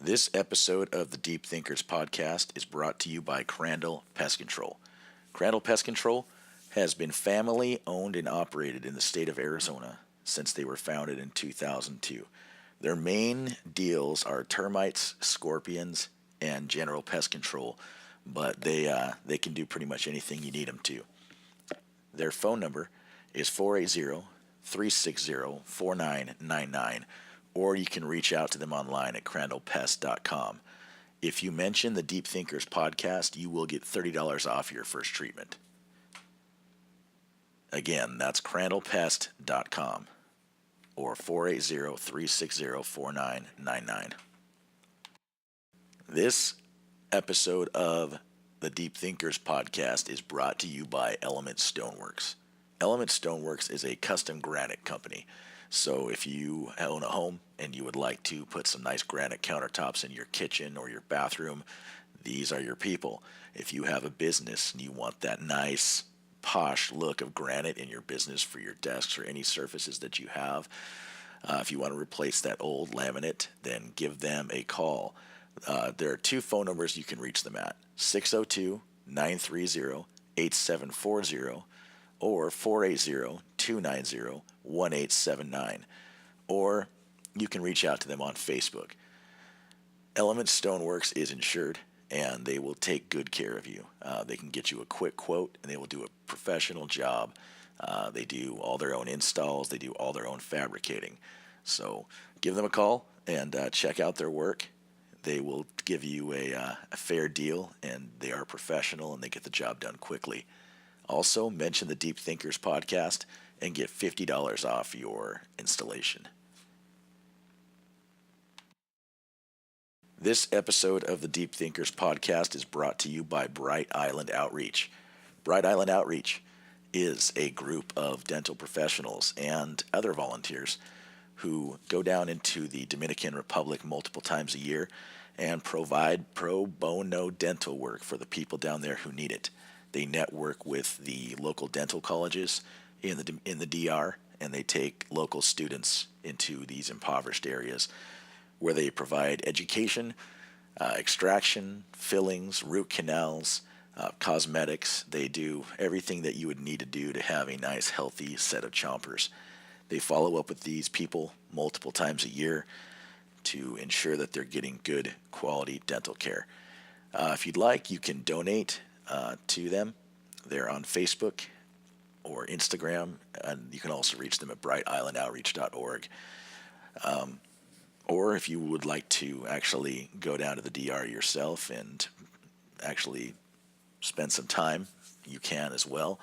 This episode of the Deep Thinkers podcast is brought to you by Crandall Pest Control. Crandall Pest Control has been family owned and operated in the state of Arizona since they were founded in 2002. Their main deals are termites, scorpions, and general pest control, but they can do pretty much anything you need them to. Their phone number is 480-360-4999, or you can reach out to them online at crandallpest.com. If you mention the Deep Thinkers podcast, you will get $30 off your first treatment. Again, that's crandallpest.com or 480-360-4999. This episode of the Deep Thinkers podcast is brought to you by Element Stoneworks. Element Stoneworks is a custom granite company. So if you own a home and you would like to put some nice granite countertops in your kitchen or your bathroom, these are your people. If you have a business and you want that nice, posh look of granite in your business for your desks or any surfaces that you have, if you want to replace that old laminate, then give them a call. There are two phone numbers you can reach them at, 602-930-8740 or 480-290-1879. Or you can reach out to them on Facebook. Element Stoneworks is insured, and they will take good care of you. They can get you a quick quote, and they will do a professional job. They do all their own installs. They do all their own fabricating. So give them a call and check out their work. They will give you a fair deal, and they are professional, and they get the job done quickly. Also, mention the Deep Thinkers podcast and get $50 off your installation. This episode of the Deep Thinkers podcast is brought to you by Bright Island Outreach. Bright Island Outreach is a group of dental professionals and other volunteers who go down into the Dominican Republic multiple times a year and provide pro bono dental work for the people down there who need it. They network with the local dental colleges in the DR, and they take local students into these impoverished areas where they provide education, extraction, fillings, root canals, cosmetics. They do everything that you would need to do to have a nice, healthy set of chompers. They follow up with these people multiple times a year to ensure that they're getting good quality dental care. If you'd like, you can donate to them. They're on Facebook or Instagram, and you can also reach them at brightislandoutreach.org. Or if you would like to actually go down to the DR yourself and actually spend some time, you can as well.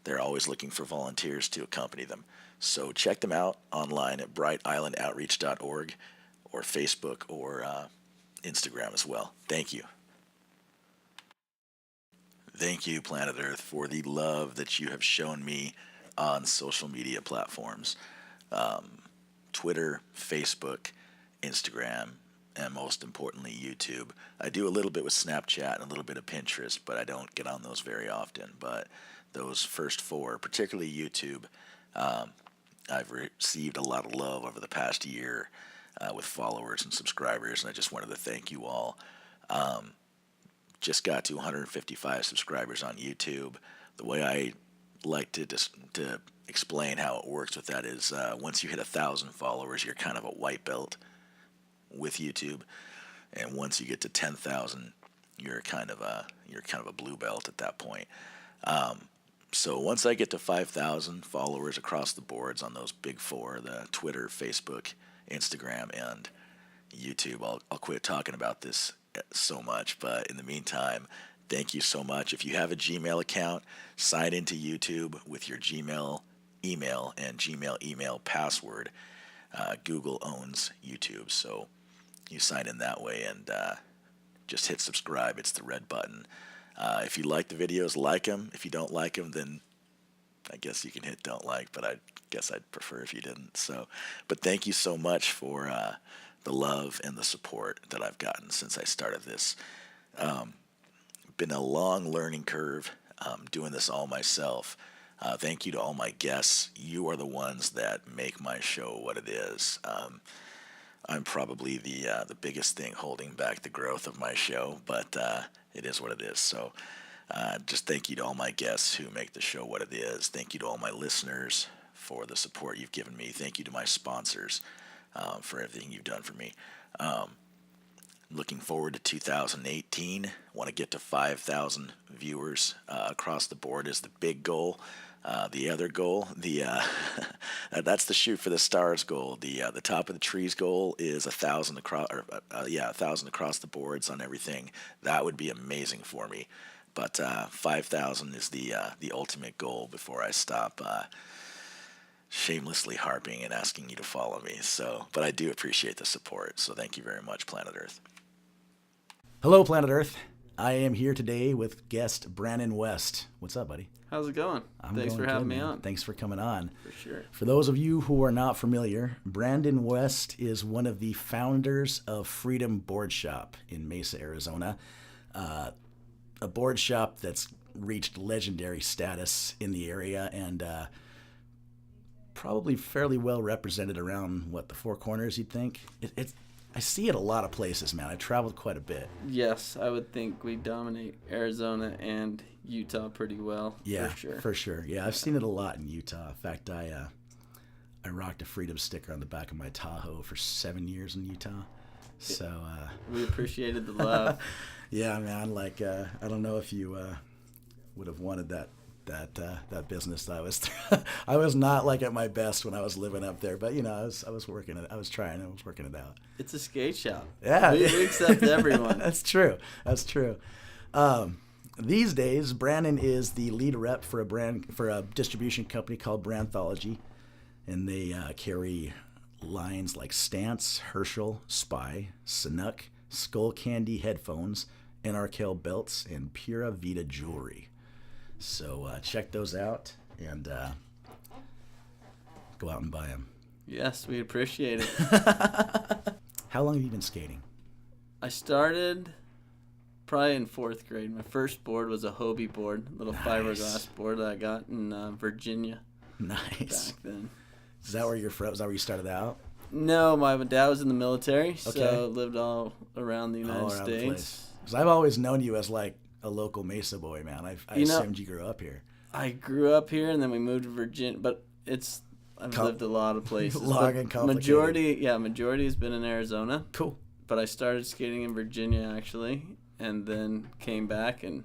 They're always looking for volunteers to accompany them. So check them out online at brightislandoutreach.org or Facebook or Instagram as well. Thank you. Thank you, Planet Earth, for the love that you have shown me on social media platforms. Twitter, Facebook, Instagram, and most importantly, YouTube. I do a little bit with Snapchat and a little bit of Pinterest, but I don't get on those very often. But those first four, particularly YouTube, I've received a lot of love over the past year with followers and subscribers, and I just wanted to thank you all. Just got to 155 subscribers on YouTube. The way I like to explain how it works with that is once you hit 1,000 followers, you're kind of a white belt with YouTube, and once you get to 10,000, you're kind of a blue belt at that point. So once I get to 5,000 followers across the boards on those big four, the Twitter, Facebook, Instagram, and YouTube, I'll quit talking about this so much. But in the meantime, thank you so much. If you have a Gmail account, sign into YouTube with your Gmail email and Gmail email password. Google owns YouTube, so you sign in that way and just hit subscribe. It's the red button. If you like the videos, like them. If you don't like them, then I guess you can hit don't like, but I guess I'd prefer if you didn't. So, but thank you so much for the love and the support that I've gotten since I started this. Been a long learning curve, doing this all myself. Thank you to all my guests. You are the ones that make my show what it is. I'm probably the biggest thing holding back the growth of my show, but it is what it is. So just thank you to all my guests who make the show what it is. Thank you to all my listeners for the support you've given me. Thank you to my sponsors for everything you've done for me. Looking forward to 2018. Want to get to 5,000 viewers across the board is the big goal. The other goal, that's the shoot for the stars goal. The top of the trees goal is 1,000 across, 1,000 across the boards on everything. That would be amazing for me. But 5,000 is the ultimate goal before I stop shamelessly harping and asking you to follow me. So, but I do appreciate the support. So thank you very much, Planet Earth. Hello, Planet Earth. I am here today with guest Brandon West. What's up, buddy? How's it going? Thanks for having me on. Thanks for coming on. For sure. For those of you who are not familiar, Brandon West is one of the founders of Freedom Board Shop in Mesa, Arizona. A board shop that's reached legendary status in the area and probably fairly well represented around, the Four Corners, you'd think? I see it a lot of places, man. I traveled quite a bit. Yes, I would think we dominate Arizona and Utah pretty well. Yeah, for sure. For sure. Yeah, I've seen it a lot in Utah. In fact, I rocked a Freedom sticker on the back of my Tahoe for 7 years in Utah. So we appreciated the love. Yeah, man. I don't know if you would have wanted that business that I was I was not at my best when I was living up there, but I was working it. I was working it out. It's a skate shop. Yeah, we accept everyone. That's true. These days, Brandon is the lead rep for a distribution company called Brandthology, and they carry lines like Stance, Herschel, Spy, Sanuk, Skullcandy headphones, NRK belts, and Pura Vida jewelry. So check those out and go out and buy them. Yes, we appreciate it. How long have you been skating? I started probably in 4th grade. My first board was a Hobie board, little fiberglass board that I got in Virginia. Nice. Back then. Is that where you're from? Is that where you started out? No, my dad was in the military, Okay. So lived all around the United States. Because I've always known you as a local Mesa boy, man. I assumed you grew up here. I grew up here, and then we moved to Virginia, but I've lived a lot of places. Long and complicated. Majority has been in Arizona. Cool. But I started skating in Virginia, actually, and then came back, and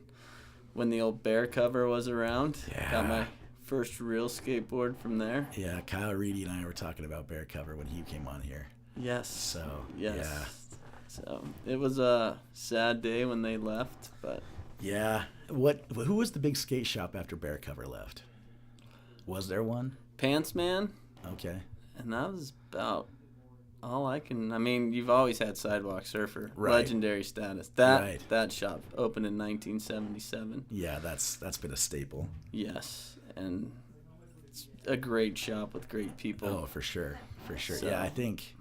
when the old bear cover was around, got my first real skateboard from there. Yeah, Kyle Reedy and I were talking about bear cover when he came on here. Yes. So, yes. Yeah. So it was a sad day when they left, but... Yeah. Who was the big skate shop after Bear Cover left? Was there one? Pants Man. Okay. And that was about all I can... I mean, you've always had Sidewalk Surfer. Right. Legendary status. That shop opened in 1977. Yeah, that's been a staple. Yes. And it's a great shop with great people. Oh, for sure. For sure. So, yeah, I think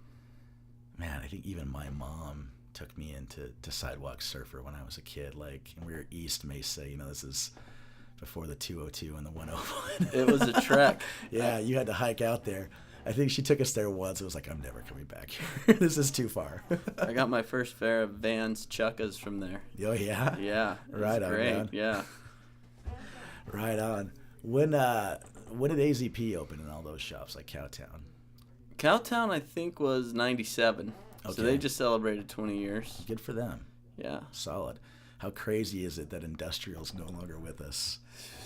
even my mom took me into Sidewalk Surfer when I was a kid. And we were East Mesa. This is before the 202 and the 101. It was a trek. Yeah, you had to hike out there. I think she took us there once. It was I'm never coming back here. This is too far. I got my first pair of Vans Chukkas from there. Oh, yeah? Yeah. Right on, great. man. Yeah. Right on. When did AZP open in all those shops like Cowtown? Cowtown, I think, was 97. Okay. So they just celebrated 20 years. Good for them. Yeah. Solid. How crazy is it that Industrial's no longer with us?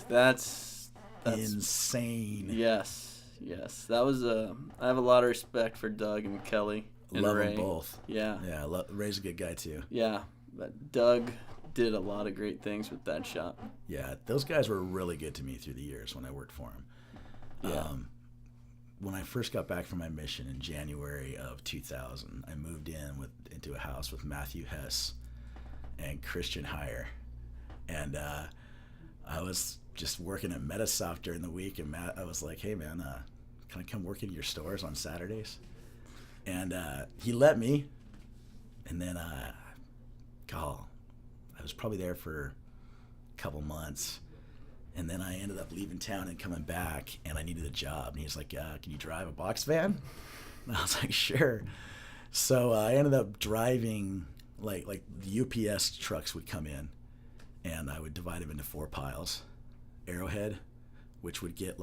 That's insane. Yes. That was I have a lot of respect for Doug and Kelly and Love Ray. them both. Yeah. Yeah, Ray's a good guy too. Yeah, but Doug did a lot of great things with that shop. Yeah, those guys were really good to me through the years when I worked for them. Yeah. When I first got back from my mission in January of 2000, I moved into a house with Matthew Hess and Christian Heyer. And I was just working at Metasoft during the week, and I was like, hey, man, can I come work in your stores on Saturdays? And he let me. And then, I was probably there for a couple months. And then I ended up leaving town and coming back, and I needed a job. And he's like, can you drive a box van? And I was like, sure. So I ended up driving, like the UPS trucks would come in, and I would divide them into 4 piles. Arrowhead, which would get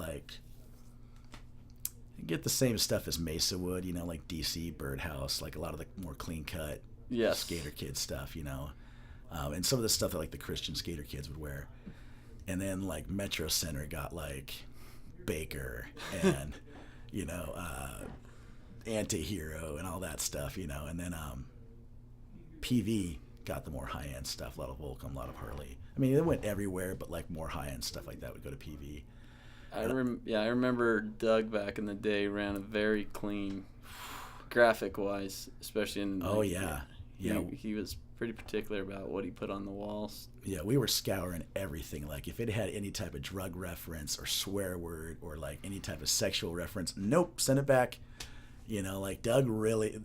the same stuff as Mesa would, like DC, Birdhouse, like a lot of the more clean cut skater kid stuff, and some of the stuff that like the Christian skater kids would wear. And then like Metro Center got like Baker and Anti-Hero and all that stuff, and then PV got the more high-end stuff, a lot of Volcom, a lot of Harley. I mean, it went everywhere, but like more high-end stuff like that would go to PV. I remember Doug back in the day ran a very clean, graphic-wise, especially in. Oh yeah. He was pretty particular about what he put on the walls. Yeah, we were scouring everything. Like if it had any type of drug reference or swear word or like any type of sexual reference, nope, send it back. Like Doug really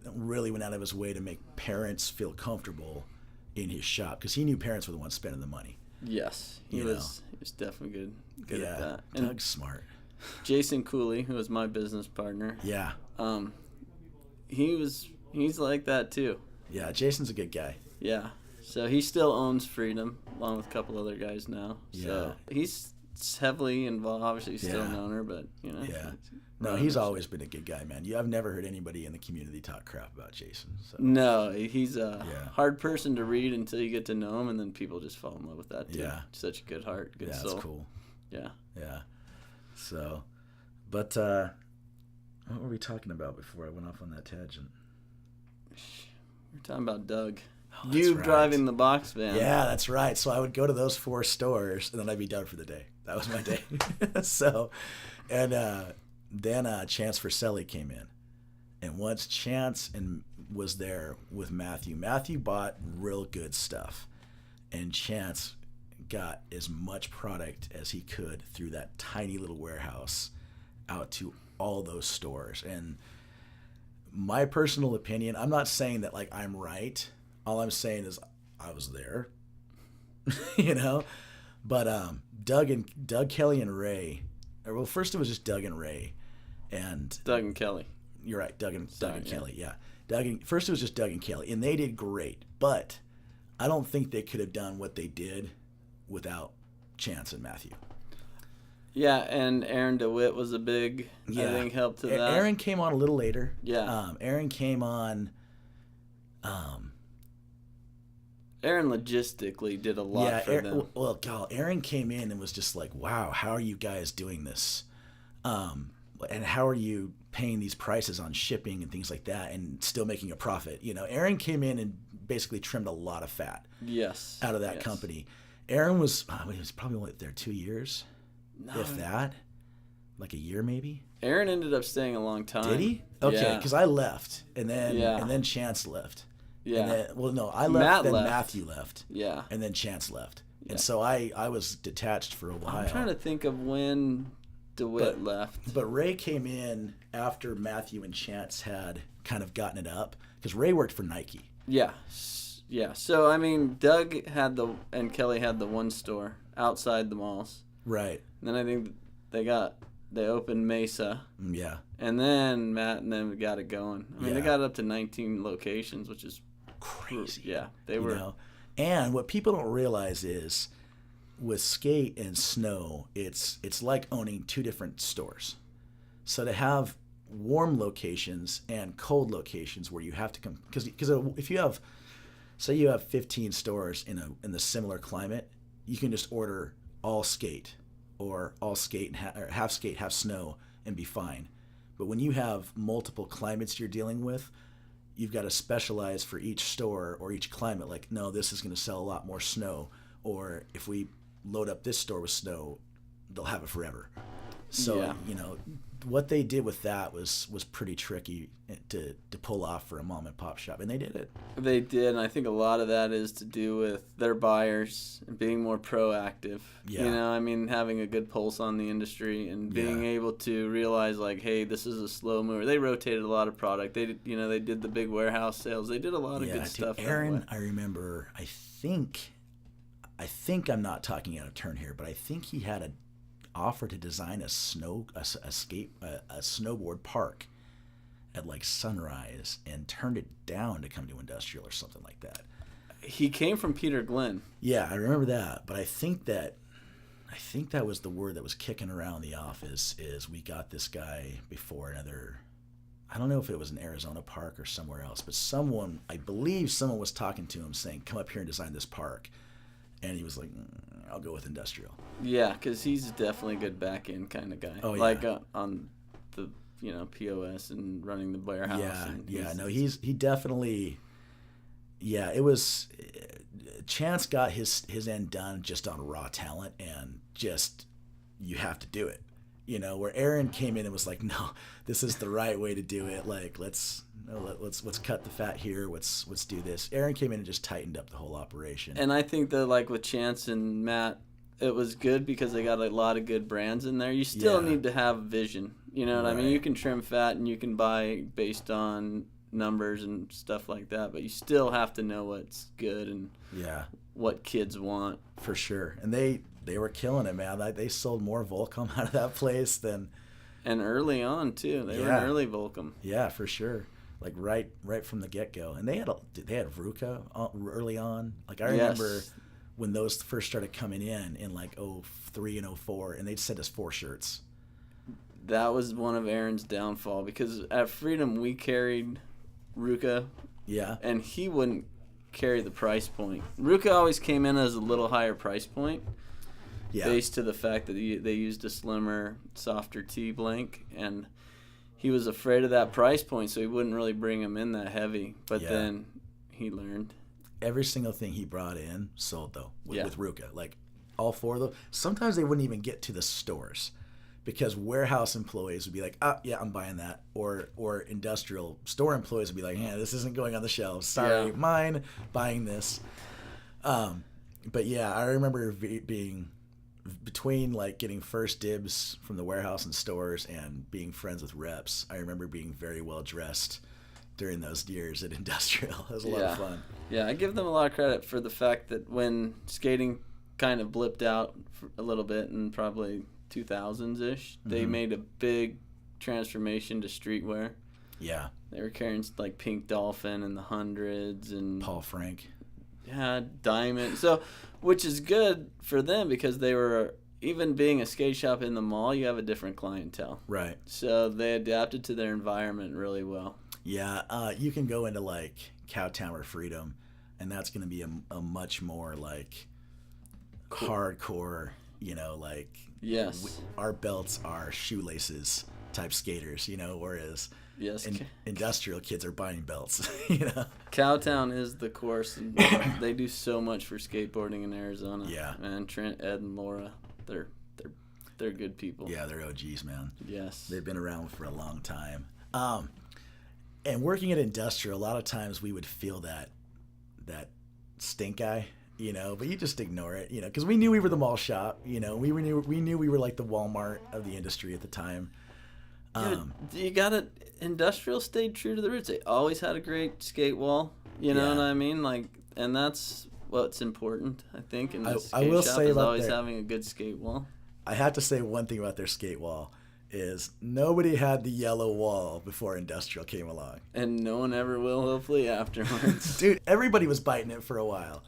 went out of his way to make parents feel comfortable in his shop because he knew parents were the ones spending the money. Yes, he was definitely good at that. And Doug's smart. Jason Cooley, who was my business partner. Yeah. He's like that too. Yeah, Jason's a good guy. Yeah. So he still owns Freedom, along with a couple other guys now. Yeah. So he's heavily involved. Obviously, he's still an owner, but Yeah. No, he's always been a good guy, man. I've never heard anybody in the community talk crap about Jason. So. No, he's a hard person to read until you get to know him, and then people just fall in love with that too. Yeah. Such a good heart, good soul. That's cool. Yeah. Yeah. So, but what were we talking about before I went off on that tangent? We're talking about Doug. Oh, you right. driving the box van. Yeah, that's right. So I would go to those 4 stores, and then I'd be done for the day. That was my day. So, and then Chance Verselli came in. And once Chance was there with Matthew bought real good stuff. And Chance got as much product as he could through that tiny little warehouse out to all those stores. And my personal opinion, I'm not saying that like I'm right. All I'm saying is I was there, But Doug, Kelly, and Ray. Well, first it was just Doug and Ray, and Doug and Kelly. You're right, Doug and Kelly. Yeah, first it was just Doug and Kelly, and they did great. But I don't think they could have done what they did without Chance and Matthew. Yeah, and Aaron DeWitt was a big, I think, help to that. Aaron came on a little later. Yeah. Aaron came on. Aaron logistically did a lot for them. Well, God, Aaron came in and was just like, wow, how are you guys doing this? And how are you paying these prices on shipping and things like that and still making a profit? Aaron came in and basically trimmed a lot of fat out of that company. Aaron was probably only there 2 years, if that, like a year maybe. Aaron ended up staying a long time. Did he? Okay, because I left, and then Chance left. Yeah. And then, I left, then left. Matthew left. Yeah. And then Chance left. Yeah. And so I was detached for a while. I'm trying to think of when DeWitt left. But Ray came in after Matthew and Chance had kind of gotten it up, because Ray worked for Nike. Yeah. Yeah. So, I mean, Doug and Kelly had the one store outside the malls. Right. And then I think they opened Mesa. Yeah. And then Matt and them got it going. I mean, they got it up to 19 locations, which is crazy. Yeah, they were. And what people don't realize is, with skate and snow, it's like owning 2 different stores. So to have warm locations and cold locations where you have to come, because if you have, say you have 15 stores in the similar climate, you can just order all skate or all skate and or half skate, half snow, and be fine. But when you have multiple climates you're dealing with, you've got to specialize for each store or each climate. Like, no, this is going to sell a lot more snow. Or if we load up this store with snow, they'll have it forever. So, what they did with that was pretty tricky to pull off for a mom and pop shop. And they did it. They did. And I think a lot of that is to do with their buyers and being more proactive. Yeah. I mean, having a good pulse on the industry and being able to realize, like, hey, this is a slow mover. They rotated a lot of product. They did the big warehouse sales. They did a lot of good stuff. Aaron, I remember, I think I'm not talking out of turn here, but I think he had an offer to design a snowboard park at like sunrise and turned it down to come to industrial or something like that. He came from Peter Glenn. Yeah, I remember that. But I think that was the word that was kicking around the office is we got this guy before another, I don't know if it was in Arizona Park or somewhere else, but I believe someone was talking to him saying, come up here and design this park. And he was like, I'll go with industrial. Yeah, because he's definitely a good back-end kind of guy. Oh, yeah. Like on the, POS and running the warehouse. He definitely, it was, Chance got his end done just on raw talent and just, you have to do it. Where Aaron came in and was like, no, this is the right way to do it. Like, let's cut the fat here. Let's do this. Aaron came in and just tightened up the whole operation. And I think that like with Chance and Matt, it was good because they got a lot of good brands in there. You still need to have vision. You know what I mean? You can trim fat and you can buy based on numbers and stuff like that, but you still have to know what's good and what kids want. For sure. And they were killing it, man. They sold more Volcom out of that place than... And early on, too. They were an early Volcom. Yeah, for sure. Like right from the get-go. And they had Vruka early on. Like I remember when those first started coming in like 03 and 04, and they'd send us 4 shirts. That was one of Aaron's downfall because at Freedom we carried Ruka. Yeah. And he wouldn't carry the price point. Ruka always came in as a little higher price point. Yeah. Based to the fact that they used a slimmer, softer T-blank, and he was afraid of that price point, so he wouldn't really bring him in that heavy. But then he learned. Every single thing he brought in sold, though, with Ruka. Like, all 4 of them. Sometimes they wouldn't even get to the stores because warehouse employees would be like, I'm buying that. Or industrial store employees would be like, this isn't going on the shelves. Sorry, mine, buying this. But, I remember being... between like getting first dibs from the warehouse and stores and being friends with reps, I remember being very well dressed during those years at industrial. It was a lot of fun. Yeah, I give them a lot of credit for the fact that when skating kind of blipped out for a little bit in probably 2000s-ish, they made a big transformation to streetwear. Yeah. They were carrying like Pink Dolphin and the Hundreds and... Paul Frank. Yeah, Diamond. So, which is good for them because they were, even being a skate shop in the mall, you have a different clientele. Right. So they adapted to their environment really well. Yeah, you can go into like Cowtown or Freedom, and that's going to be a much more like hardcore, like our belts are shoelaces type skaters, whereas... Yes, industrial kids are buying belts. Cowtown is the course, and they do so much for skateboarding in Arizona. Yeah, and Trent, Ed, and Laura, they're good people. Yeah, they're OGs, man. Yes, they've been around for a long time. And working at industrial, a lot of times we would feel that stink eye, but you just ignore it, because we knew we were the mall shop. We knew we were like the Walmart of the industry at the time. You got it. Industrial stayed true to the roots. They always had a great skate wall. You know what I mean? Like, and that's what's important, I think. In the skate shop is always having a good skate wall. I have to say one thing about their skate wall is nobody had the yellow wall before industrial came along, and no one ever will. Hopefully afterwards. Dude, everybody was biting it for a while.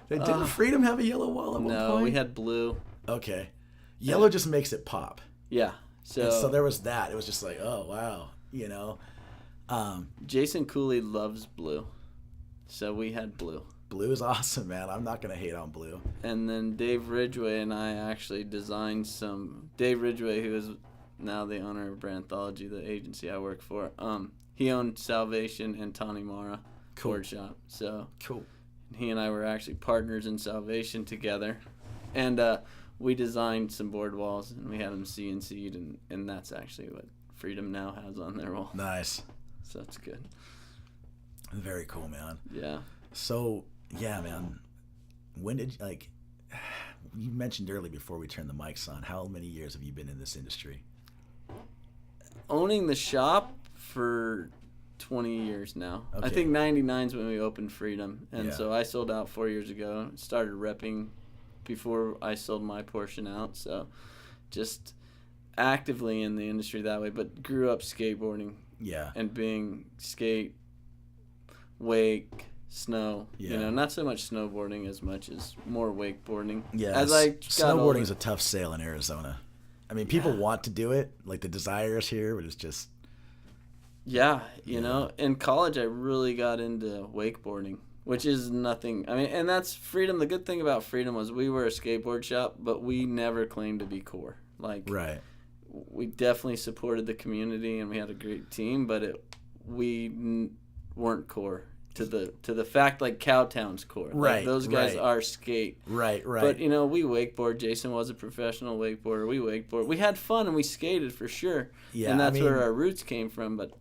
Didn't Freedom have a yellow wall at one point? No, we had blue. Okay, yellow just makes it pop. Yeah. So there was that. It was just like, oh wow, Jason Cooley loves blue, so we had blue. Blue is awesome, man. I'm not gonna hate on blue. And then Dave Ridgway and I actually designed some. Dave Ridgway, who is now the owner of Branthology, the agency I work for, he owned Salvation and Tawny Mara board shop. So cool. He and I were actually partners in Salvation together, and we designed some board walls, and we had them CNC'd, and that's actually what Freedom now has on their wall. Nice. So that's good. Very cool, man. Yeah. So, yeah, man, when did, you mentioned earlier before we turned the mics on, how many years have you been in this industry? Owning the shop for 20 years now. Okay. I think 99 is when we opened Freedom, and so I sold out 4 years ago, started repping before I sold my portion out, so just actively in the industry that way, but grew up skateboarding Yeah. and being skate, wake, snow. Yeah. You know, not so much snowboarding as much as more wakeboarding. Yeah. As I got Snowboarding older. is a tough sale in Arizona. I mean, people want to do it, like the desire is here, but it's just. Yeah, you know, in college I really got into wakeboarding, which is nothing. I mean, and that's Freedom. The good thing about Freedom was we were a skateboard shop, but we never claimed to be core. Like, Right. we definitely supported the community and we had a great team, but weren't core to the fact like Cowtown's core. Like, Right, those guys right. are skate. Right. But, you know, we wakeboard. Jason was a professional wakeboarder. We wakeboard. We had fun and we skated for sure. Yeah, And that's I mean, where our roots came from. But,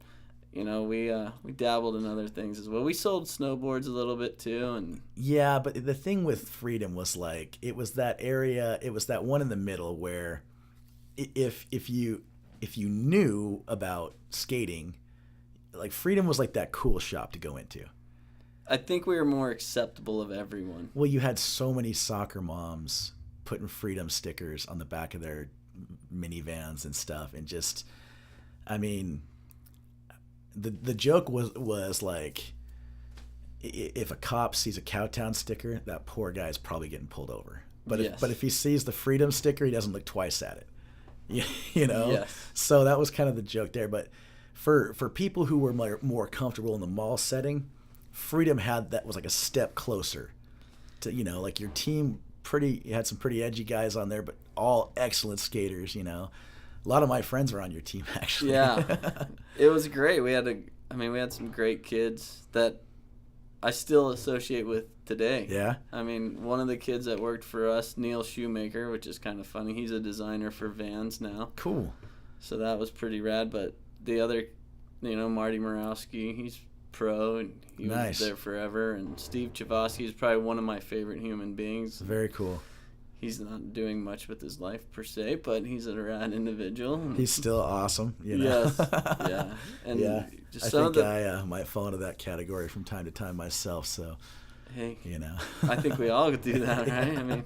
you know, we dabbled in other things as well. We sold snowboards a little bit too. And yeah, but the thing with Freedom was like it was that area, it was that one in the middle where if you knew about skating, like Freedom was like that cool shop to go into. I think we were more acceptable of everyone. Well, you had so many soccer moms putting Freedom stickers on the back of their minivans and stuff, and just, I mean, the joke was like, if a cop sees a Cowtown sticker, that poor guy's probably getting pulled over. But Yes. if he sees the Freedom sticker, he doesn't look twice at it. You know. Yes. So that was kind of the joke there. But for people who were more comfortable in the mall setting, Freedom was like a step closer to, you know, like your team. You had some pretty edgy guys on there, but all excellent skaters. You know, a lot of my friends were on your team actually. Yeah, it was great. We had some great kids that I still associate with today. Yeah. I mean, one of the kids that worked for us, Neal Shoemaker, which is kind of funny. He's a designer for Vans now. Cool. So that was pretty rad. But the other, you know, Marty Murawski, he's pro and he Nice. was there forever. And Steve Chavosky is probably one of my favorite human beings. Very cool. He's not doing much with his life per se, but he's a rad individual. He's still awesome. You know? Yes. Yeah. And yeah. just I some think of the, I might fall into that category from time to time myself. So, hey, you know. I think we all could do that, right? I mean,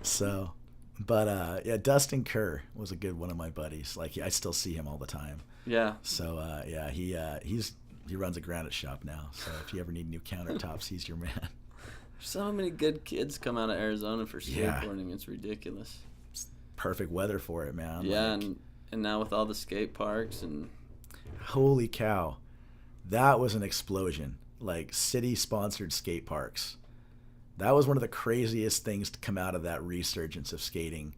So, but yeah, Dustin Kerr was a good one of my buddies. Like I still see him all the time. yeah. So yeah, he runs a granite shop now. So if you ever need new countertops, he's your man. So many good kids come out of Arizona for Yeah. skateboarding. It's ridiculous. Perfect weather for it, man. Yeah, Like, and now with all the skate parks and holy cow, that was an explosion. Like city-sponsored skate parks. That was one of the craziest things to come out of that resurgence of skating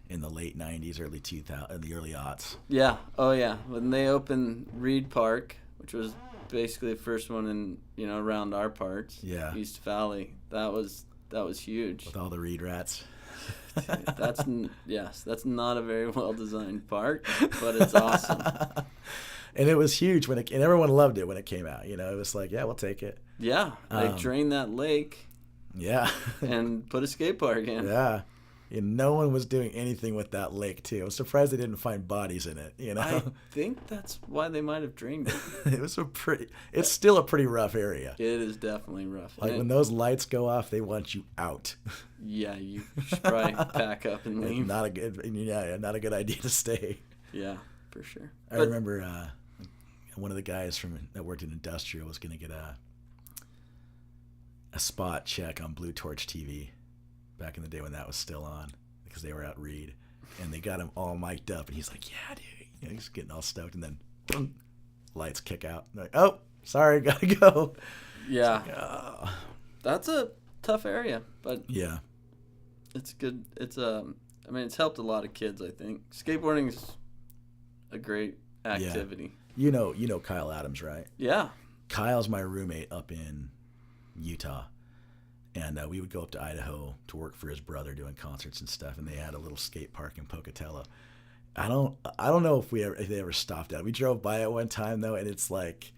in the late '90s, early 2000s, the early aughts. yeah, oh yeah. When they opened Reed Park, which was basically the first one in, you know, around our parts, Yeah. East Valley, that was huge. With all the reed rats. That's not a very well designed park, but it's awesome. And it was huge and everyone loved it when it came out. You know, it was like, yeah, we'll take it. Yeah, they drained that lake Yeah. and put a skate park in. Yeah. And no one was doing anything with that lake, too. I was surprised they didn't find bodies in it, you know? I think that's why they might have drained it. It's still a pretty rough area. It is definitely rough. Like when those lights go off, they want you out. Yeah, you should probably pack up and leave. Not a good idea to stay. Yeah, for sure. I remember one of the guys that worked in industrial was going to get a spot check on Blue Torch TV back in the day when that was still on because they were at Reed, and they got him all mic'd up, and he's like, "Yeah, dude," you know, he's getting all stoked, and then boom, lights kick out. I'm like, "Oh, sorry, gotta go." Yeah, Like, oh. that's a tough area, but Yeah, it's good. It's I mean, it's helped a lot of kids. I think skateboarding's a great activity. you know Kyle Adams, right? Yeah. Kyle's my roommate up in Utah, and we would go up to Idaho to work for his brother doing concerts and stuff, and they had a little skate park in Pocatello. I don't know if they ever stopped at it. We drove by it one time though, and it's like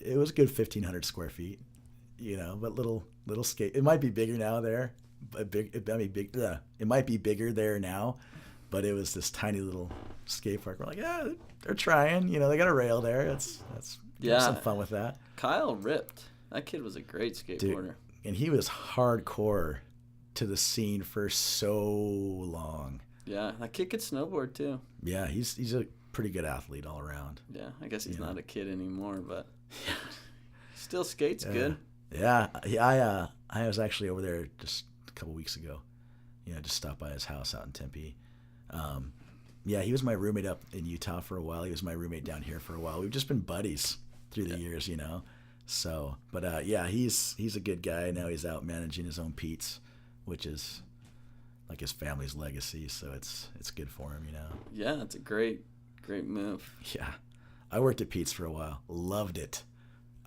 it was a good 1,500 square feet, you know, but little skate. It might be bigger now there, but it might be bigger there now, but it was this tiny little skate park. We're like, yeah, they're trying, you know, they got a rail there. That's some fun with that. Kyle ripped. That kid was a great skateboarder. Dude, and he was hardcore to the scene for so long. Yeah, that kid could snowboard too. Yeah, he's a pretty good athlete all around. Yeah, I guess he's You know? not a kid anymore, but still skates good. Yeah, I was actually over there just a couple weeks ago. Just stopped by his house out in Tempe. Yeah, he was my roommate up in Utah for a while. He was my roommate down here for a while. We've just been buddies through the years, So, but yeah, he's a good guy. Now he's out managing his own Pete's, which is like his family's legacy. So it's good for him, Yeah, it's a great move. Yeah, I worked at Pete's for a while. Loved it.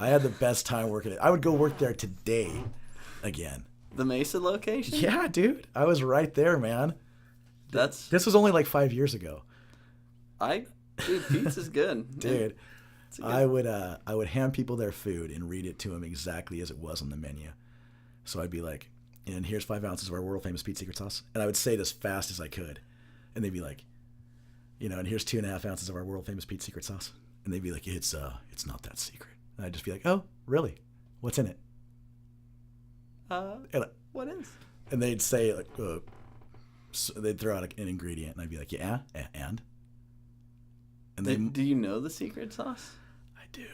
I had the best time working it. I would go work there today again. The Mesa location? Yeah, dude. I was right there, man. This was only like 5 years ago. Dude, pizza's good. Dude, I would hand people their food and read it to them exactly as it was on the menu. So I'd be like, and here's 5 ounces of our world famous Pete secret sauce. And I would say it as fast as I could. And they'd be like, and here's 2.5 ounces of our world famous Pete secret sauce. And they'd be like, it's not that secret. And I'd just be like, oh, really? What's in it? What is? And they'd say, like, so they'd throw out an ingredient, and I'd be like, yeah, and? And do you know the secret sauce? I do.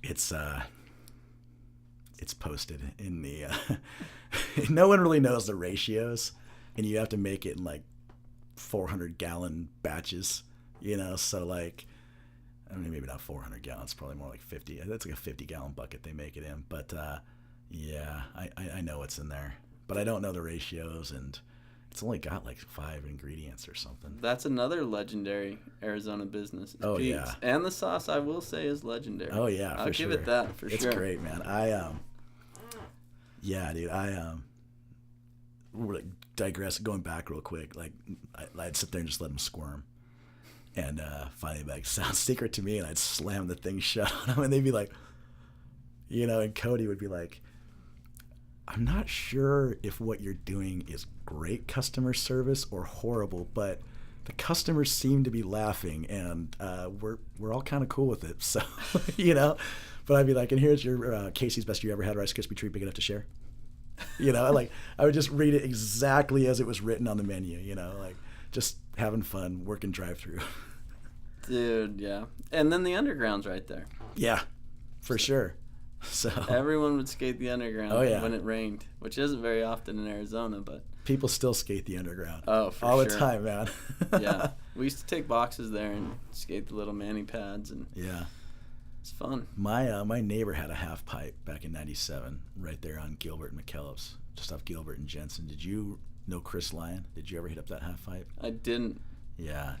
It's posted in the, no one really knows the ratios, and you have to make it in, like, 400-gallon batches, so, like, I mean, maybe not 400 gallons, probably more like 50. That's like a 50-gallon bucket they make it in. But, yeah, I know what's in there. But I don't know the ratios, and it's only got like 5 ingredients or something. That's another legendary Arizona business. Oh, Pete's. yeah. And the sauce, I will say, is legendary. Oh, yeah, I'll give it that, for sure. It's great, man. Yeah, dude, we're digress, going back real quick. Like, I'd sit there and just let them squirm. And finally, like, sounds secret to me, and I'd slam the thing shut on them, and they'd be like, and Cody would be like, I'm not sure if what you're doing is great customer service or horrible, but the customers seem to be laughing, and we're all kind of cool with it. So, but I'd be like, and here's your Casey's Best You Ever Had Rice Krispie Treat Big Enough to Share. Like, I would just read it exactly as it was written on the menu, like, just having fun, working drive-through. Dude, yeah. And then the underground's right there. Yeah, for sure. So everyone would skate the underground when it rained, which isn't very often in Arizona, but people still skate the underground. Oh, for all sure. the time, man. Yeah, we used to take boxes there and skate the little mani pads, and yeah, it's fun. My neighbor had a half pipe back in '97, right there on Gilbert and McKellips, just off Gilbert and Jensen. Did you know Chris Lyon? Did you ever hit up that half pipe? I didn't. Yeah,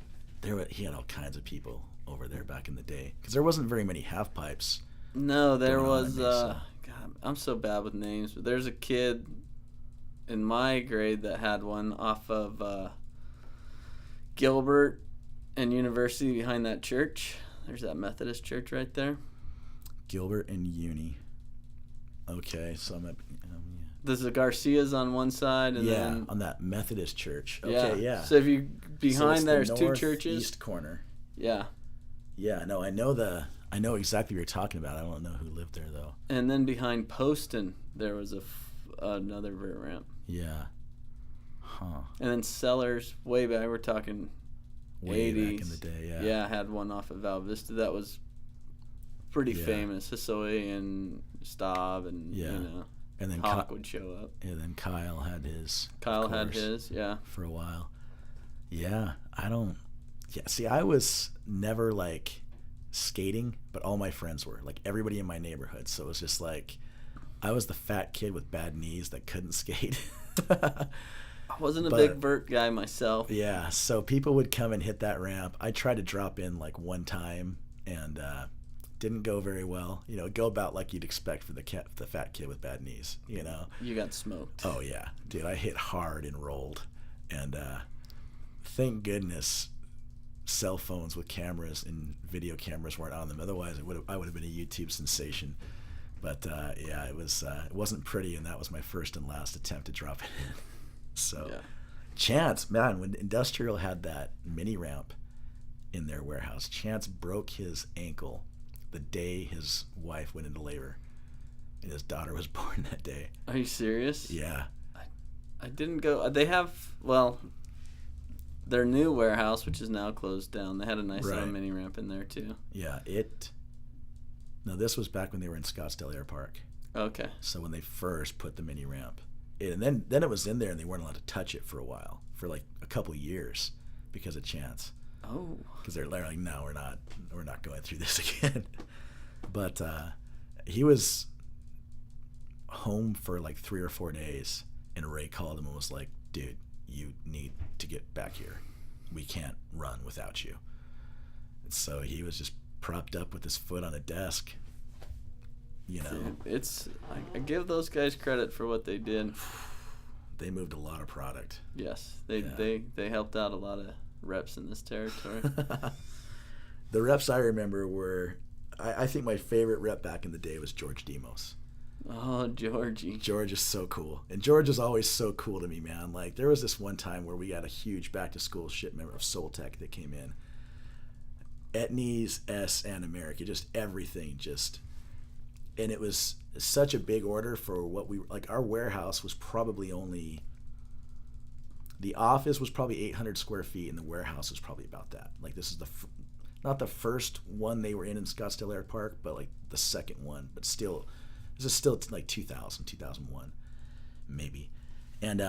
he had all kinds of people over there back in the day because there wasn't very many half pipes. No, there was. God, I'm so bad with names, but there's a kid in my grade that had one off of Gilbert and University behind that church. There's that Methodist church right there. Gilbert and Uni. Okay, so I'm at. There's the Garcias on one side, and then on that Methodist church. Okay, yeah. So if you behind there's 2 churches. East corner. Yeah. Yeah, no, I know exactly what you're talking about. I don't know who lived there though. And then behind Poston, there was another vert ramp. Yeah. Huh. And then Sellers, way back, we're talking way 80s. Back in the day, yeah. Yeah, had one off of Val Vista that was pretty famous. Hisoy and Staub and and then Hawk would show up. And then Kyle had his. Yeah. For a while. Yeah, see, I was never like skating, but all my friends were, like, everybody in my neighborhood. So it was just like, I was the fat kid with bad knees that couldn't skate. I wasn't a big vert guy myself. Yeah, so people would come and hit that ramp. I tried to drop in like one time and didn't go very well. Go about like you'd expect for the fat kid with bad knees. You got smoked. Oh yeah, dude, I hit hard and rolled, and thank goodness cell phones with cameras and video cameras weren't on them. Otherwise, I would have been a YouTube sensation. But yeah, it wasn't pretty, and that was my first and last attempt to drop it in. So, yeah. Chance, man, when Industrial had that mini ramp in their warehouse, Chance broke his ankle the day his wife went into labor, and his daughter was born that day. Are you serious? Yeah. I didn't go. their new warehouse, which is now closed down, they had a nice little Right. mini ramp in there too. Yeah, No, this was back when they were in Scottsdale Air Park. Okay. So when they first put the mini ramp, and then it was in there, and they weren't allowed to touch it for a while, for like a couple years, because of Chance. Oh. Because they're like, no, we're not going through this again. But he was home for like 3 or 4 days, and Ray called him and was like, dude, you need to get back here. We can't run without you. And so he was just propped up with his foot on a desk. You know, Dude, I give those guys credit for what they did. they moved a lot of product. Yes, they helped out a lot of reps in this territory. The reps I remember were, I think my favorite rep back in the day was George Demos. Oh, Georgie. George is so cool. And George is always so cool to me, man. Like, there was this one time where we got a huge back-to-school shipment of Soul Tech that came in. Etnies, S, and America. Just everything, just... And it was such a big order for what we... Like, our warehouse was probably only... The office was probably 800 square feet, and the warehouse was probably about that. Like, this is not the first one they were in Scottsdale Air Park, but, like, the second one. But still... This is still like 2000, 2001, maybe. And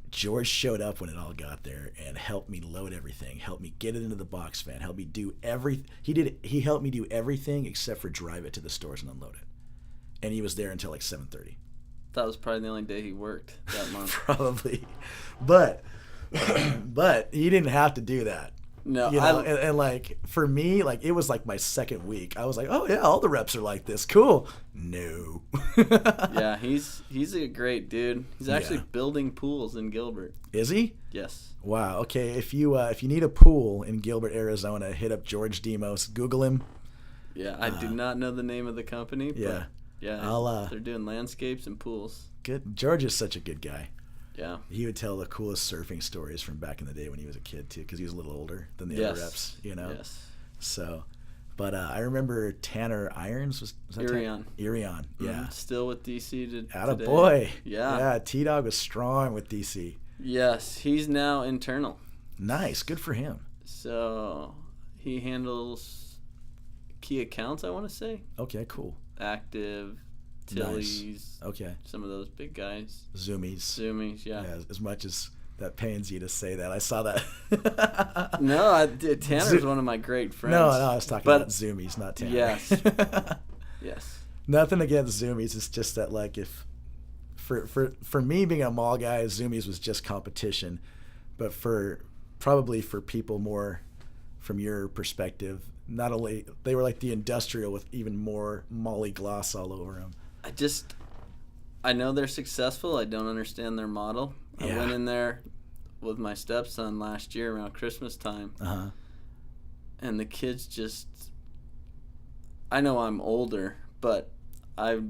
George showed up when it all got there and helped me load everything, helped me get it into the box van, helped me do he helped me do everything except for drive it to the stores and unload it. And he was there until like 7:30. That was probably the only day he worked that month. Probably. But he didn't have to do that. No, you know, and like for me, like it was like my second week. I was like, oh yeah, all the reps are like this. Cool. No. Yeah, he's a great dude. He's actually building pools in Gilbert. Is he? Yes. Wow. Okay. If you need a pool in Gilbert, Arizona, hit up George Demos. Google him. Yeah, I do not know the name of the company. But yeah. They're doing landscapes and pools. Good. George is such a good guy. Yeah. He would tell the coolest surfing stories from back in the day when he was a kid too, because he was a little older than the other reps, you know. Yes. So, but I remember Tanner Irons was that Irion. Irion, yeah. Mm-hmm. Still with DC today. Attaboy. Yeah. Yeah. T-Dog was strong with DC. Yes, he's now internal. Nice. Good for him. So he handles key accounts, I want to say. Okay. Cool. Active. Tilly's, nice. Okay. Some of those big guys. Zoomies, yeah. As much as that pains you to say that, I saw that. No, Tanner's one of my great friends. No, I was talking about Zoomies, not Tanner. Yes. Yes. Nothing against Zoomies. It's just that, like, if for me being a mall guy, Zoomies was just competition, but probably for people more from your perspective, not only they were like the industrial with even more Molly gloss all over them. I know they're successful. I don't understand their model. Yeah. I went in there with my stepson last year around Christmas time. Uh-huh. And the kids just, I know I'm older, but I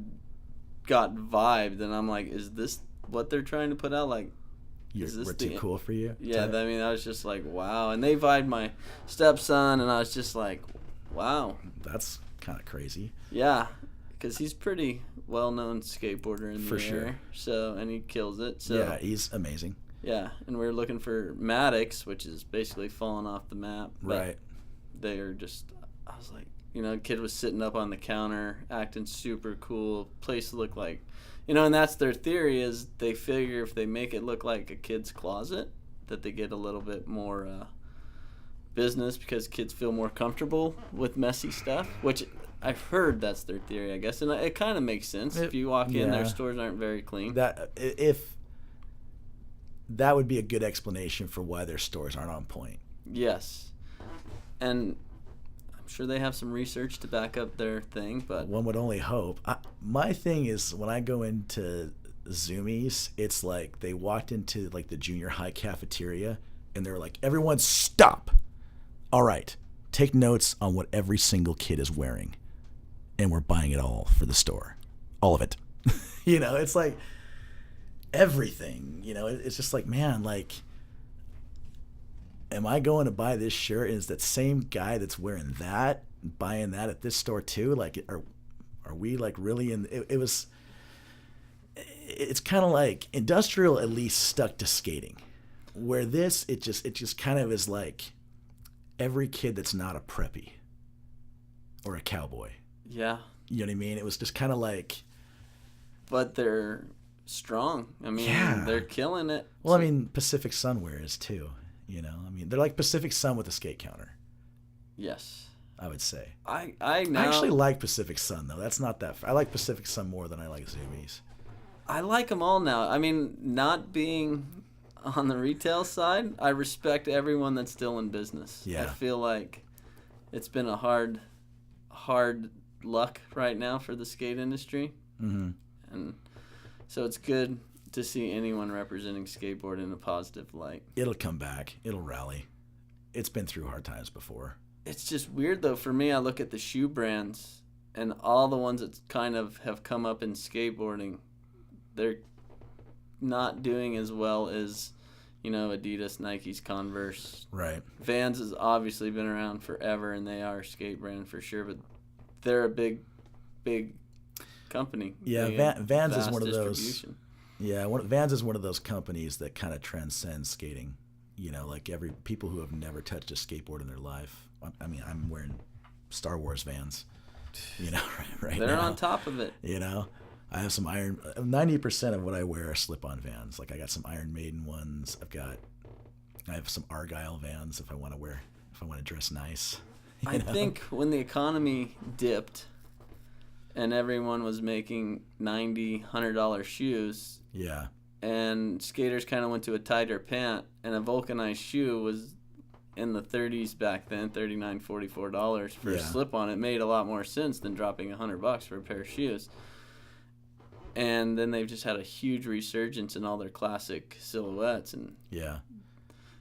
got vibed, and I'm like, is this what they're trying to put out? Like, We're too cool for you? Yeah, I mean, I was just like, wow. And they vibed my stepson, and I was just like, wow. That's kind of crazy. Yeah, because he's pretty well-known skateboarder in the For sure. So, and he kills it. So Yeah, he's amazing. Yeah, and we were looking for Maddox, which is basically falling off the map. Right. They are just, I was like, the kid was sitting up on the counter, acting super cool. Place looked like, and that's their theory is they figure if they make it look like a kid's closet, that they get a little bit more business because kids feel more comfortable with messy stuff, which I've heard that's their theory, I guess. And it kind of makes sense. If you walk in, their stores aren't very clean. That would be a good explanation for why their stores aren't on point. Yes. And I'm sure they have some research to back up their thing, but one would only hope. My thing is when I go into Zoomies, it's like they walked into like the junior high cafeteria and they're like, everyone stop. All right, take notes on what every single kid is wearing. And we're buying it all for the store. All of it. It's like everything, it's just like, man, like, am I going to buy this shirt? And is that same guy that's wearing that buying that at this store too? Like, are we like really in? It's kind of like industrial at least stuck to skating, Where this, it just kind of is like every kid that's not a preppy or a cowboy. Yeah. You know what I mean? It was just kind of like. But they're strong. I mean, they're killing it. Well, I mean, Pacific Sunwear is too. You know, I mean, they're like Pacific Sun with a skate counter. Yes. I would say. I actually like Pacific Sun though. That's not that. I like Pacific Sun more than I like Zoomies. I like them all now. I mean, not being on the retail side, I respect everyone that's still in business. Yeah. I feel like it's been a hard luck right now for the skate industry. Mm-hmm. And so it's good to see anyone representing skateboard in a positive light. It'll come back. It'll rally. It's been through hard times before. It's just weird, though. For me, I look at the shoe brands and all the ones that kind of have come up in skateboarding, they're not doing as well as, you know, Adidas, Nike's, Converse. Right. Vans has obviously been around forever, and they are a skate brand for sure, but they're a big company. Yeah, Vans is one of those. Vans is one of those companies that kind of transcends skating. You know, like people who have never touched a skateboard in their life. I mean, I'm wearing Star Wars Vans. You know, right They're now. on top of it. You know, I have some 90% of what I wear are slip-on Vans. Like I got some Iron Maiden ones. I have some Argyle Vans if I want to dress nice. I think when the economy dipped and everyone was making $90, $100 shoes. Yeah. And skaters kind of went to a tighter pant, and a vulcanized shoe was in the 30s back then, $39, $44 for a slip-on. It made a lot more sense than dropping $100 for a pair of shoes. And then they've just had a huge resurgence in all their classic silhouettes. And yeah,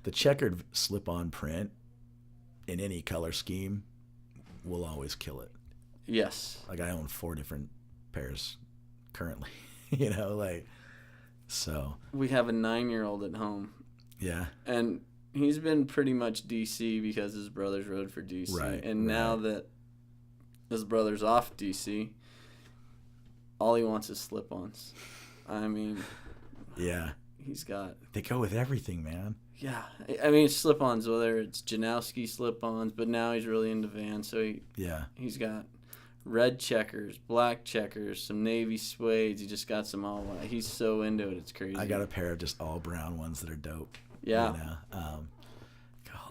the checkered slip-on print in any color scheme will always kill it. Yes. Like I own 4 different pairs currently, you know, like, so. We have a 9-year-old at home. Yeah. And he's been pretty much DC because his brothers rode for DC. Right. And now that his brother's off DC, all he wants is slip-ons. I mean. Yeah. He's got. They go with everything, man. Yeah. I mean, slip-ons, whether it's Janowski slip-ons, but now he's really into Vans. So he's got red checkers, black checkers, some navy suedes. He just got some all white. He's so into it, it's crazy. I got a pair of just all brown ones that are dope. Yeah. You know?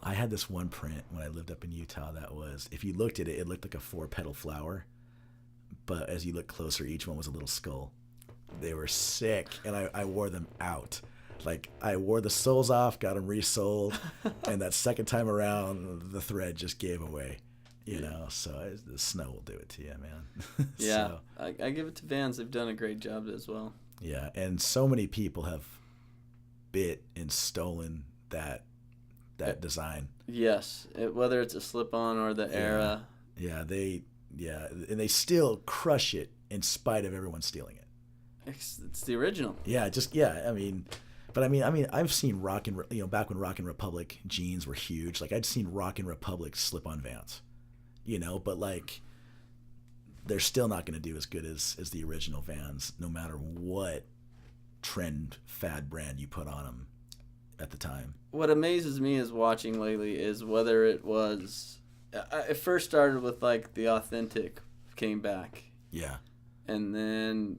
I had this one print when I lived up in Utah that was, if you looked at it, it looked like a 4-petal flower. But as you look closer, each one was a little skull. They were sick, and I wore them out. Like, I wore the soles off, got them resoled, and that second time around, the thread just gave away. You know, so the snow will do it to you, man. Yeah, so, I give it to Vans. They've done a great job as well. Yeah, and so many people have bit and stolen that design. Yes, whether it's a slip-on or the era. Yeah, and they still crush it in spite of everyone stealing it. It's the original. Yeah, I've seen back when Rockin' Republic jeans were huge. Like I'd seen Rockin' Republic slip-on Vans, you know, but like they're still not going to do as good as the original Vans, no matter what trend fad brand you put on them at the time. What amazes me is watching lately is whether it was. It first started with like the authentic came back. Yeah. And then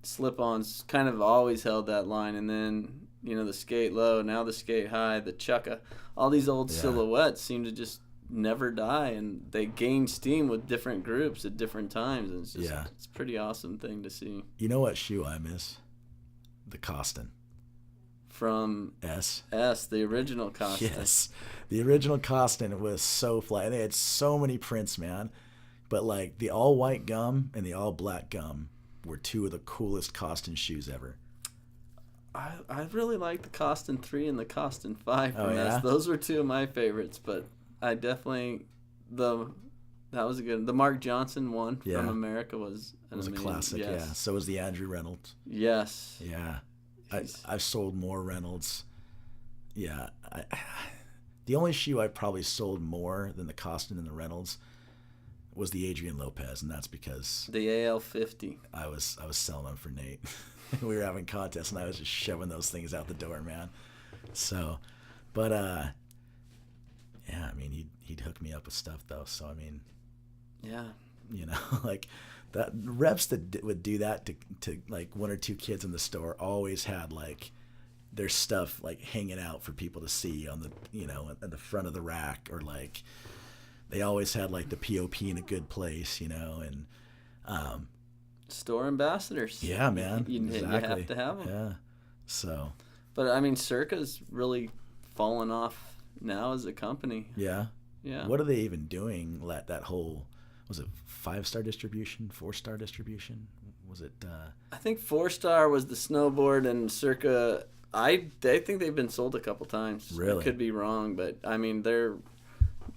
slip-ons kind of always held that line, and then the skate low, now the skate high, the chukka, all these old silhouettes seem to just never die, and they gain steam with different groups at different times, and it's just it's a pretty awesome thing to see. You know what shoe I miss? The Koston. From S, the original Koston. Yes, the original Koston was so fly. They had so many prints, man. But like the all white gum and the all black gum were 2 of the coolest Koston shoes ever. I really like the Koston 3 and the Koston 5 from S. Yeah? Those were 2 of my favorites, but I definitely that was a good. The Mark Johnson one from America was a classic. Yes. Yeah. So was the Andrew Reynolds. Yes. Yeah. I've sold more Reynolds. Yeah. The only shoe I probably sold more than the Koston and the Reynolds was the Adrian Lopez, and that's because the AL50. I was selling them for Nate. We were having contests, and I was just shoving those things out the door, man. So, but yeah, I mean, he'd hook me up with stuff though. So I mean, Yeah. you know, like that reps that would do that to like one or two kids in the store always had like their stuff like hanging out for people to see on the, you know, at the front of the rack, or like they always had like the POP in a good place, you know, and Store ambassadors. yeah, man, You have to have them. Yeah, so But I mean, Circa's really fallen off now as a company. yeah. Yeah. What are they even doing? That whole, was it 5-star distribution, 4-star distribution? Was it? I think 4-star was the snowboard, and Circa. They think they've been sold a couple times. Really? I could be wrong, but I mean, they're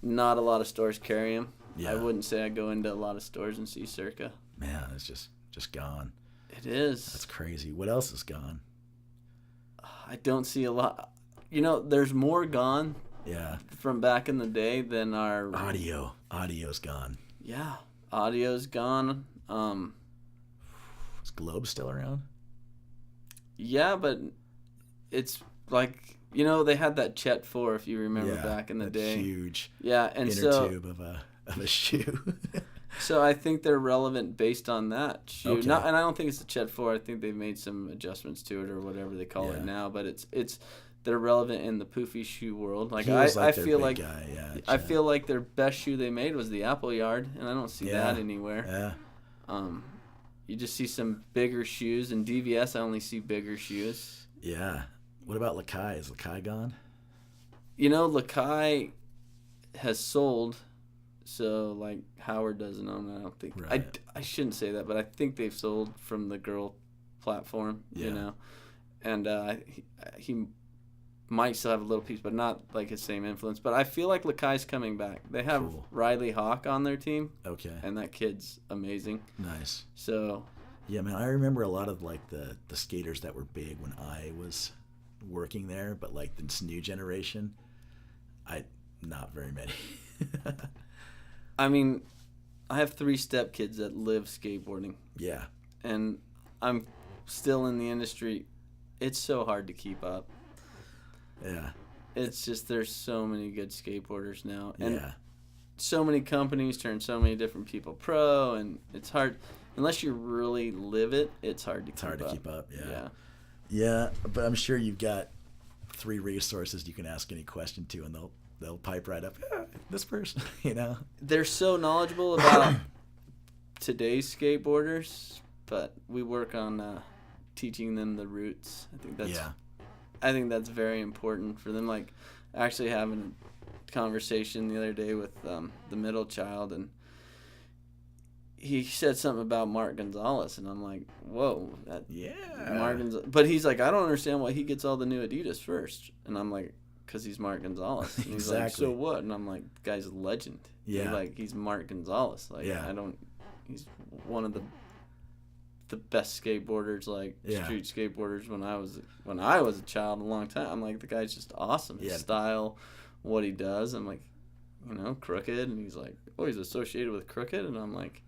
not a lot of stores carry them. Yeah. I wouldn't say I go into a lot of stores and see Circa. Man, it's just gone. It is. That's crazy. What else is gone? I don't see a lot. You know, there's more gone Yeah. from back in the day than our Audio's gone. Yeah, audio's gone. Is Globe still around? Yeah, but it's like, you know, they had that Chet 4, if you remember, back in the that day. Huge Yeah, and inner so tube of a shoe. so I think they're relevant based on that shoe. Okay. And I don't think it's the Chet 4. I think they've made some adjustments to it or whatever they call it now. But it's they're relevant in the poofy shoe world. Like He was I their feel big like guy, yeah, I Chet. feel like their best shoe they made was the Apple Yard, and I don't see that anywhere. Yeah. You just see some bigger shoes, and DVS I only see bigger shoes. Yeah. What about Lakai? Is Lakai gone? You know, Lakai has sold, so like Howard doesn't own it, I don't think. Right. I shouldn't say that, but I think they've sold from the girl platform, you know. And he might still have a little piece, but not like his same influence. But I feel like Lakai's coming back. They have Riley Hawk on their team. Okay. And that kid's amazing. Nice. So. Yeah, man, I remember a lot of like the skaters that were big when I was working there, but like this new generation, not very many. I mean, I have 3 stepkids that live skateboarding. Yeah. And I'm still in the industry. It's so hard to keep up. Yeah. It's just there's so many good skateboarders now. And yeah. so many companies turn so many different people pro, and it's hard. Unless you really live it, it's hard to keep up. Yeah. Yeah, but I'm sure you've got 3 resources you can ask any question to, and they'll pipe right up. Yeah, this person, you know. They're so knowledgeable about today's skateboarders, but we work on teaching them the roots. I think that's very important for them. Like, actually having a conversation the other day with the middle child, and he said something about Mark Gonzalez, and I'm like, whoa. But he's like, I don't understand why he gets all the new Adidas first. And I'm like, because he's Mark Gonzalez. And he's like, so what? And I'm like, the guy's a legend. Yeah. He's Mark Gonzalez. He's one of the best skateboarders, street skateboarders when I was a child a long time. I'm like, the guy's just awesome. His style, what he does. I'm like, you know, Crooked. And he's like, oh, he's associated with Crooked. And I'm like,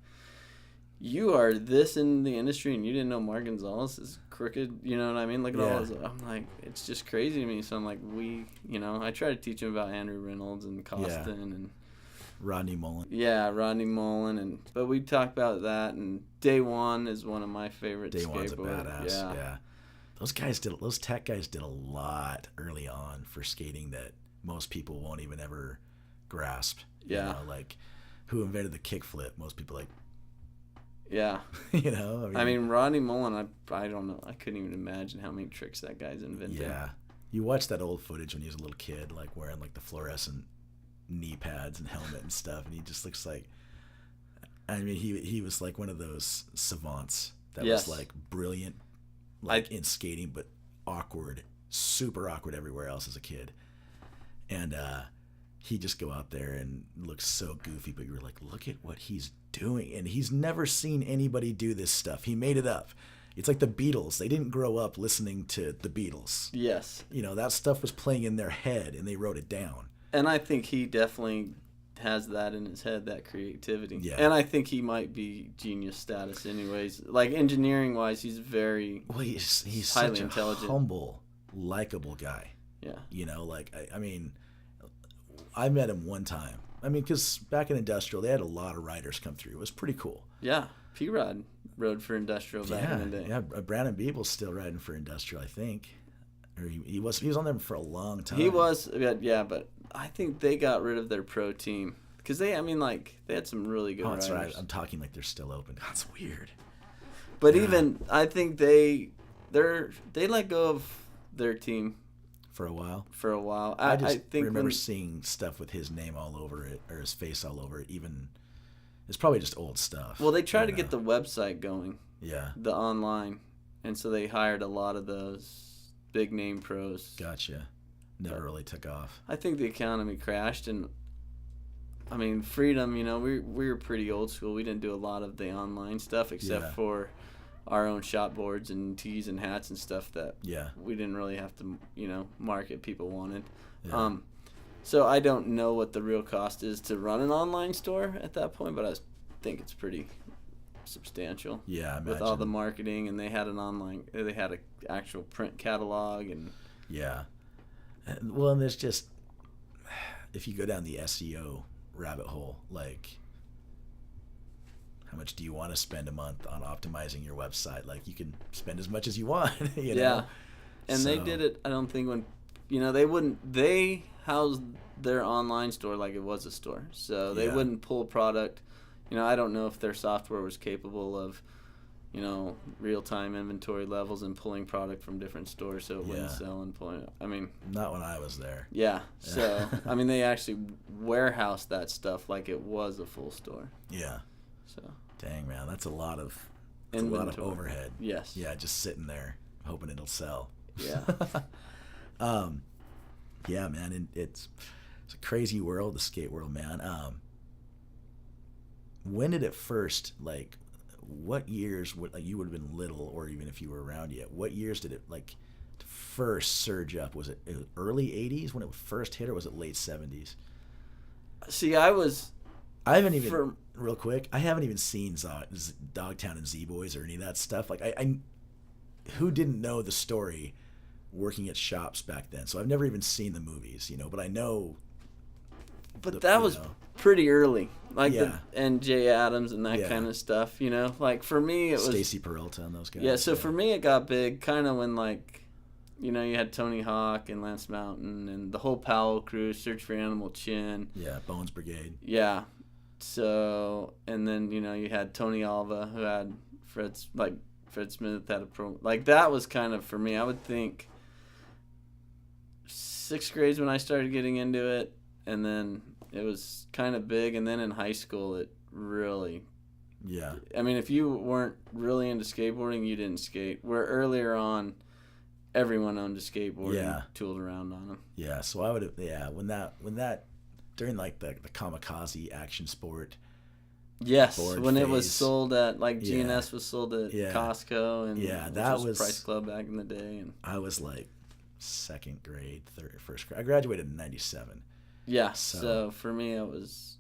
you are this in the industry and you didn't know Mark Gonzalez is Crooked, you know what I mean? Look at all this. I'm like, it's just crazy to me. So I'm like, I try to teach him about Andrew Reynolds and Koston and Rodney Mullen. Yeah, Rodney Mullen, but we talked about that, and Day One is one of my favorite skateboarders. Day One's a badass. Yeah. Those tech guys did a lot early on for skating that most people won't even ever grasp. Yeah. You know, like who invented the kickflip? Most people like. Yeah. You know? I mean, Rodney Mullen, I don't know. I couldn't even imagine how many tricks that guy's invented. Yeah. You watch that old footage when he was a little kid, like wearing like the fluorescent knee pads and helmet and stuff, and he just looks like, I mean, he was like one of those savants that was like brilliant, in skating, but awkward, super awkward everywhere else as a kid. And he'd just go out there and look so goofy, but you were like, look at what he's doing. And he's never seen anybody do this stuff. He made it up. It's like the Beatles. They didn't grow up listening to the Beatles. Yes. You know, that stuff was playing in their head, and they wrote it down. And I think he definitely has that in his head, that creativity. Yeah. And I think he might be genius status anyways. Like, engineering-wise, he's very he's highly such intelligent. A humble, likable guy. Yeah. You know, like, I mean, I met him one time. I mean, because back in Industrial, they had a lot of riders come through. It was pretty cool. Yeah. P-Rod rode for Industrial back in the day. Yeah, Brandon Beeble's still riding for Industrial, I think. Or he was on them for a long time. He was, yeah, but I think they got rid of their pro team. Because they had some really good riders. Right. I'm talking like they're still open. That's weird. But even, I think they let go of their team for a while. I think remember seeing stuff with his name all over it, or his face all over it. Even it's probably just old stuff. Well, they tried to get the website going. Yeah. The online, and so they hired a lot of those big name pros. Gotcha. Never really took off. I think the economy crashed, and I mean, Freedom. You know, we were pretty old school. We didn't do a lot of the online stuff except for our own shop boards and tees and hats and stuff that we didn't really have to, market. People wanted. Yeah. So I don't know what the real cost is to run an online store at that point, but I think it's pretty substantial. Yeah, I imagine. With all the marketing, and they had an actual print catalog, and well, and there's just, if you go down the SEO rabbit hole, like, how much do you want to spend a month on optimizing your website? Like, you can spend as much as you want, you know? And they did it, I don't think, when, they housed their online store like it was a store. So they wouldn't pull product. I don't know if their software was capable of, real-time inventory levels and pulling product from different stores so it wouldn't sell and pull it. I mean... Not when I was there. Yeah. So, I mean, they actually warehoused that stuff like it was a full store. Yeah. So. Dang, man, that's a lot of overhead. Yes. Yeah, just sitting there hoping it'll sell. Yeah. Yeah, man, and it's a crazy world, the skate world, man. When did it first, like, what years, you would have been little, or even if you were around yet, what years did it, like, first surge up? Was it early 80s when it first hit, or was it late 70s? See, I haven't even, real quick, I haven't even seen Dogtown and Z-Boys or any of that stuff. Like, I who didn't know the story working at shops back then? So I've never even seen the movies, but I know. But that was pretty early. Like the N.J. Adams and that kind of stuff, Like, for me, it was... Stacy Peralta and those guys. Yeah, so for me, it got big kind of when, like, you had Tony Hawk and Lance Mountain and the whole Powell crew, Search for Animal Chin. Yeah, Bones Brigade. Yeah. So, and then, you had Tony Alva, who had Fred Smith had a pro. Like, that was kind of, for me, I would think, 6th grade when I started getting into it, and then it was kind of big, and then in high school, it really... Yeah. I mean, if you weren't really into skateboarding, you didn't skate. Where earlier on, everyone owned a skateboard and tooled around on them. Yeah, so I would have, when that, during, like, the kamikaze action sport. Yes, when it was sold at, like, G&S was sold at Costco, and that was Price Club back in the day. And I was, like, 2nd grade, 1st grade. I graduated in 97. Yeah, so for me it was...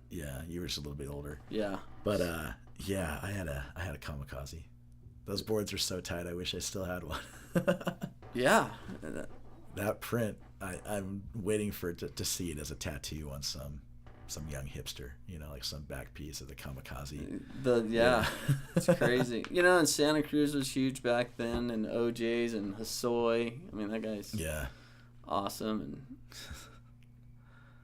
Yeah, you were just a little bit older. Yeah. But, I had a kamikaze. Those boards are so tight, I wish I still had one. Yeah. That print, I'm waiting for it to see it as a tattoo on some young hipster, like some back piece of the kamikaze. It's crazy. And Santa Cruz was huge back then, and OJ's and Hosoi. I mean, that guy's awesome, and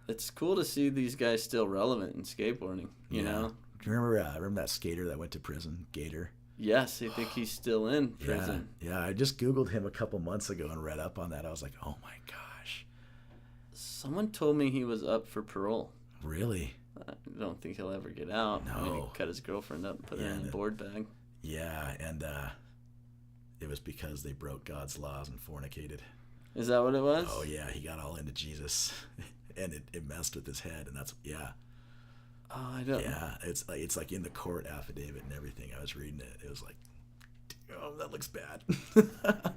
it's cool to see these guys still relevant in skateboarding. You know. Do you remember that skater that went to prison, Gator? Yes, I think he's still in prison. Yeah, I just Googled him a couple months ago and read up on that. I was like, oh my gosh. Someone told me he was up for parole. Really? I don't think he'll ever get out. No. I mean, he cut his girlfriend up and put her in a board bag. Yeah, and it was because they broke God's laws and fornicated. Is that what it was? Oh, yeah, he got all into Jesus, and it messed with his head, and that's, Oh, I don't. Yeah, it's like in the court affidavit and everything. I was reading it. It was like, oh, that looks bad. But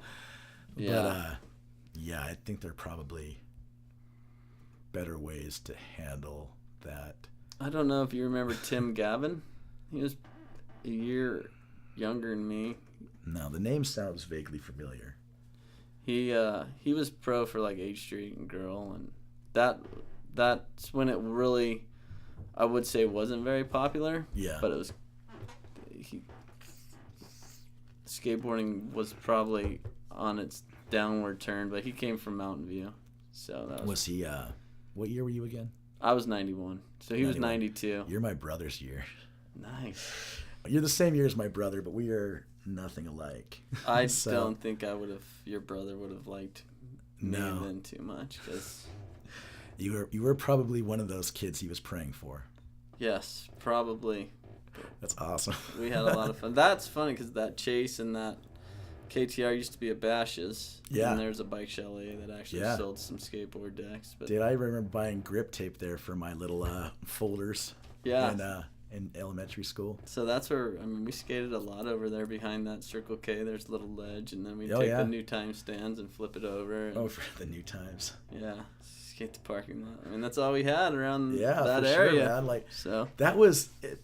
I think there are probably better ways to handle that. I don't know if you remember Tim Gavin. He was a year younger than me. No, the name sounds vaguely familiar. He was pro for like H Street and Girl, and that's when it really, I would say, wasn't very popular. Yeah. But it was. Skateboarding was probably on its downward turn, but he came from Mountain View, so that Was he? What year were you again? I was 91, so he was 92. You're my brother's year. Nice. You're the same year as my brother, but we are nothing alike. I don't think your brother would have liked me then too much, because you were probably one of those kids he was praying for. Yes, probably. That's awesome. We had a lot of fun. That's funny because that Chase and that KTR used to be at Bash's. Yeah. And there's a bike chalet that actually sold some skateboard decks. But dude, I remember buying grip tape there for my little folders. Yeah. In elementary school. So that's where, we skated a lot over there behind that Circle K. There's a little ledge, and then we take the New Time stands and flip it over. And, for the New Times. Yeah. Skate the parking lot. That's all we had around that for area. Sure, man. So that was it.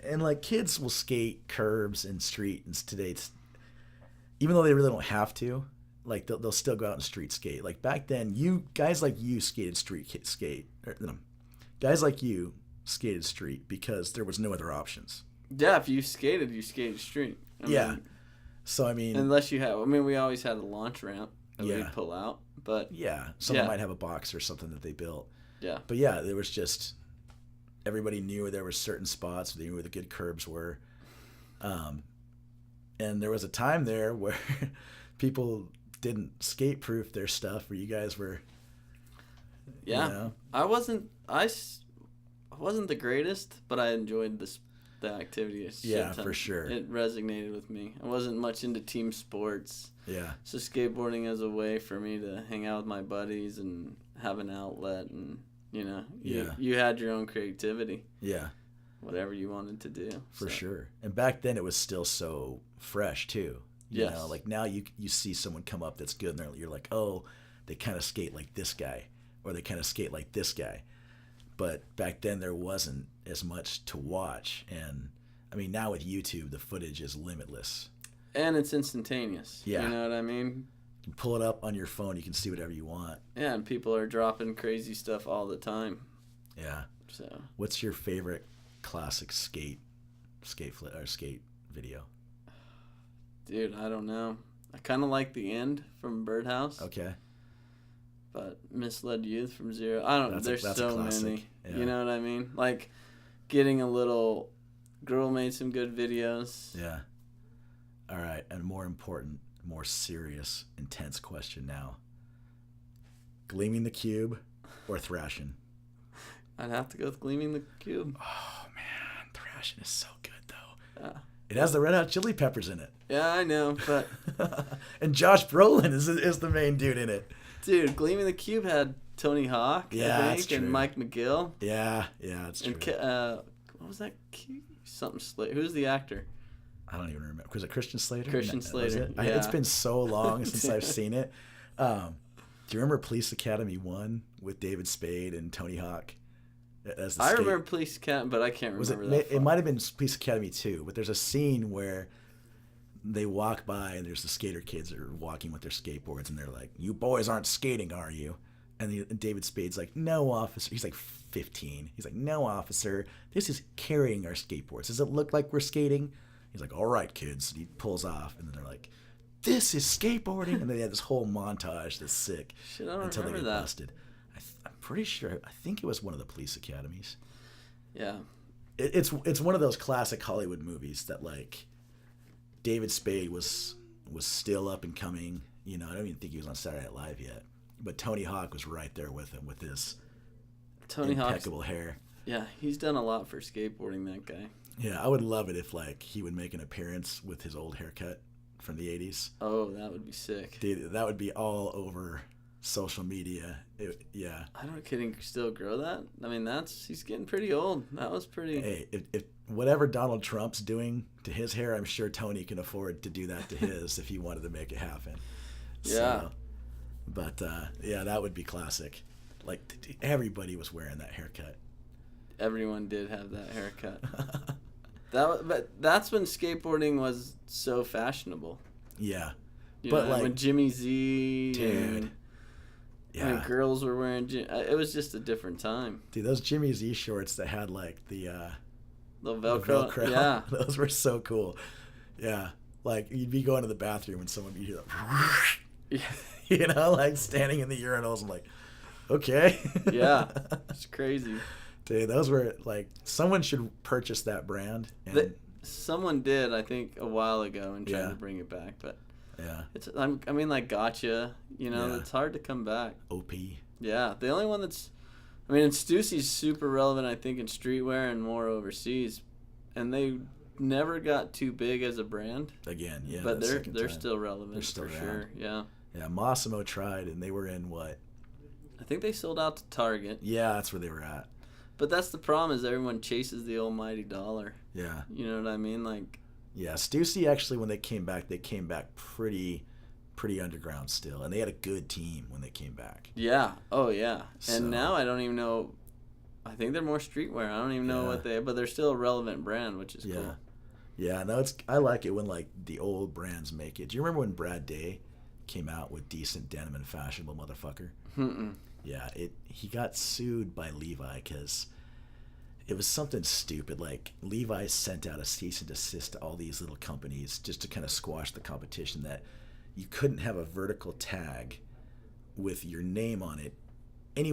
And kids will skate curbs and street, and today, even though they really don't have to, they'll still go out and street skate. Like back then, guys like you skated street skate. Guys like you skated street because there was no other options. Yeah, if you skated street. So unless you had, we always had a launch ramp that we'd pull out, but someone might have a box or something that they built. Yeah, but there was just. Everybody knew there were certain spots. They knew where the good curbs were. And there was a time there where people didn't skate-proof their stuff, where you guys were... Yeah. I wasn't the greatest, but I enjoyed the activity. For sure. It resonated with me. I wasn't much into team sports. Yeah. So skateboarding is a way for me to hang out with my buddies and have an outlet, and... You had your own creativity. Yeah. Whatever you wanted to do. For sure. And back then it was still so fresh too. You know, now you see someone come up that's good, and you're like, oh, they kind of skate like this guy, or they kind of skate like this guy. But back then there wasn't as much to watch. And now with YouTube, the footage is limitless. And it's instantaneous. Yeah. You know what I mean? You pull it up on your phone, you can see whatever you want. Yeah, and people are dropping crazy stuff all the time. Yeah. So, what's your favorite classic skate video? Dude, I don't know. I kind of like the end from Birdhouse. Okay. But Misled Youth from Zero. I don't know. There's so many. Yeah. You know what I mean? Like getting a little girl made some good videos. Yeah. All right, and more important, more serious, intense question now. Gleaming the Cube or Thrashing? I'd have to go with Gleaming the Cube. Oh, man. Thrashing is so good, though. Yeah. It has the Red Hot Chili Peppers in it. Yeah, I know, but... and Josh Brolin is the main dude in it. Dude, Gleaming the Cube had Tony Hawk, I think, and Mike McGill. Yeah, that's true. And what was that? Something Slater. Who's the actor? I don't even remember. Was it Christian Slater? Christian Slater. Yeah. It's been so long since I've seen it. Do you remember Police Academy 1 with David Spade and Tony Hawk? I remember Police Academy, but I can't remember that. It might have been Police Academy 2, but there's a scene where they walk by and there's the skater kids that are walking with their skateboards, and they're like, "You boys aren't skating, are you?" And David Spade's like, "No, officer." He's like 15. He's like, "No, officer. This is carrying our skateboards. Does it look like we're skating?" He's like, "All right, kids." And he pulls off, and then they're like, "This is skateboarding." And they had this whole montage that's sick. Shit, I don't until remember they get that. busted. I'm pretty sure. I think it was one of the police academies. Yeah. It's one of those classic Hollywood movies that, like, David Spade was still up and coming. You know, I don't even think he was on Saturday Night Live yet. But Tony Hawk was right there with him with his impeccable hair. Yeah, he's done a lot for skateboarding, that guy. Yeah, I would love it if, like, he would make an appearance with his old haircut from the 80s. Oh, that would be sick. Dude, that would be all over social media. Yeah. I don't kidding. Still grow that? I mean, he's getting pretty old. That was pretty. Hey, if whatever Donald Trump's doing to his hair, I'm sure Tony can afford to do that to his if he wanted to make it happen. Yeah. So, but yeah, that would be classic. Like, everybody was wearing that haircut. Everyone did have that haircut. But that's when skateboarding was so fashionable. Yeah. You But know, like, when Jimmy Z, dude, and when girls were wearing, it was just a different time. Dude, those Jimmy Z shorts that had like the Velcro, yeah, those were so cool. Yeah, like you'd be going to the bathroom and someone would hear that, you know, like standing in the urinals. I'm like, okay. Yeah, it's crazy. Dude, those were like, someone should purchase that brand. And someone did, I think, a while ago and tried to bring it back, but yeah, it's. I mean, like Gotcha, you know, it's hard to come back. OP. Yeah, the only one that's, I mean, and Stussie's super relevant, I think, in streetwear and more overseas, and they never got too big as a brand. Again, yeah, but they're still relevant. They're still for around. Sure. Yeah. Yeah, Massimo tried, and they were in what? I think they sold out to Target. Yeah, that's where they were at. But that's the problem, is everyone chases the almighty dollar. Yeah. You know what I mean? Like. Yeah, Stussy actually, when they came back pretty underground still, and they had a good team when they came back. Yeah. Oh yeah. So, and now I don't even know. I think they're more streetwear. I don't even know what but they're still a relevant brand, which is cool. Yeah. No, I like it when like the old brands make it. Do you remember when Brad Day came out with decent denim and fashionable motherfucker? Mm-mm. Yeah. He got sued by Levi because it was something stupid. Like Levi sent out a cease and desist to all these little companies just to kind of squash the competition, that you couldn't have a vertical tag with your name on it any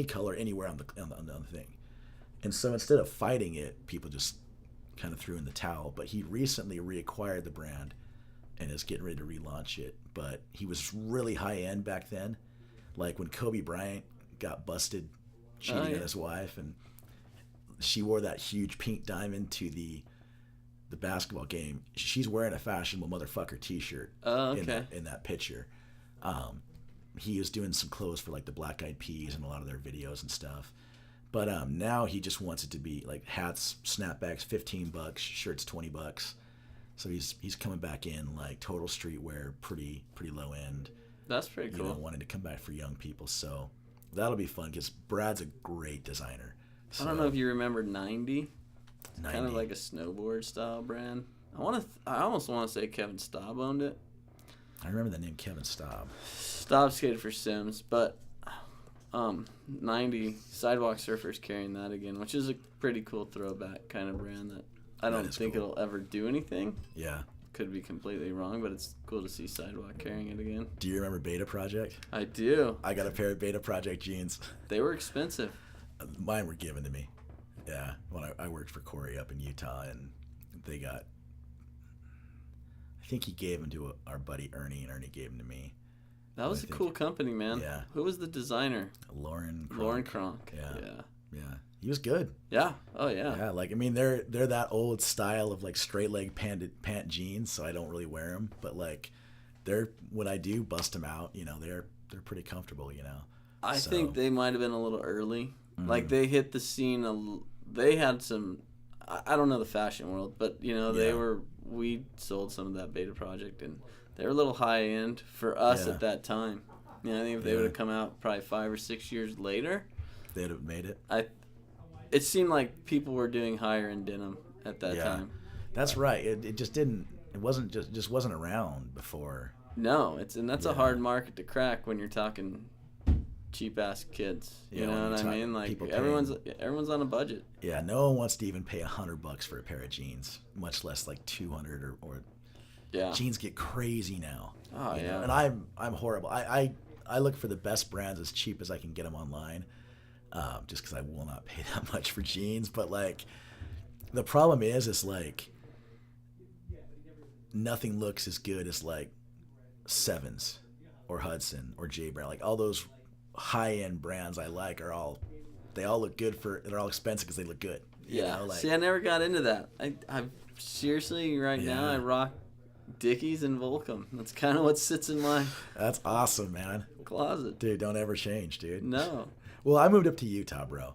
color anywhere on the thing. And so instead of fighting it, people just kind of threw in the towel. But he recently reacquired the brand and is getting ready to relaunch it. But he was really high end back then. Like when Kobe Bryant got busted cheating on his wife, and she wore that huge pink diamond to the basketball game. She's wearing a fashionable motherfucker t-shirt in that picture. He was doing some clothes for like the Black Eyed Peas and a lot of their videos and stuff. But now he just wants it to be like hats, snapbacks, $15, shirts, $20. So he's coming back in like total streetwear, pretty low end. That's pretty cool. You know, wanting to come back for young people. So that'll be fun because Brad's a great designer. So, I don't know if you remember 90. It's kind of like a snowboard style brand. I almost want to say Kevin Staub owned it. I remember the name Kevin Staub. Staub skated for Sims, but 90 Sidewalk Surfers carrying that again, which is a pretty cool throwback kind of brand that I don't think it'll ever do anything. Yeah. Could be completely wrong, but it's cool to see Sidewalk carrying it again. Do you remember Beta Project? I do. I got a pair of Beta Project jeans. They were expensive. Mine were given to me. Yeah. When I worked for Corey up in Utah, and they got, I think he gave them to our buddy Ernie, and Ernie gave them to me. That was a cool company, man. Yeah. Who was the designer? Lauren Kronk. Yeah. He was good. Yeah. Oh, yeah. Yeah, like, I mean, they're that old style of, like, straight leg pant jeans, so I don't really wear them. But, like, when I do bust them out, you know, they're pretty comfortable, you know. I think they might have been a little early. Mm-hmm. Like, they hit the scene. They had some, I don't know the fashion world, but, you know, we sold some of that Beta Project, and they were a little high end for us at that time. You know, I think if they would have come out probably 5 or 6 years later, they'd have made it. It seemed like people were doing higher end denim at that time. That's right. It just didn't. It wasn't just wasn't around before. No, that's a hard market to crack when you're talking cheap ass kids. You know what I mean? Like everyone's on a budget. Yeah, no one wants to even pay $100 for a pair of jeans, much less like 200 or. Yeah. Jeans get crazy now. Oh yeah. Know? And I'm horrible. I look for the best brands as cheap as I can get them online. Just because I will not pay that much for jeans. But, like, the problem is like, nothing looks as good as, like, Sevens or Hudson or J Brand. Like, all those high-end brands I like they all look good they're all expensive because they look good. You know? Like, see, I never got into that. I seriously, now, I rock Dickies and Volcom. That's kind of what sits in my... That's awesome, man. Closet. Dude, don't ever change, dude. No. Well, I moved up to Utah, bro.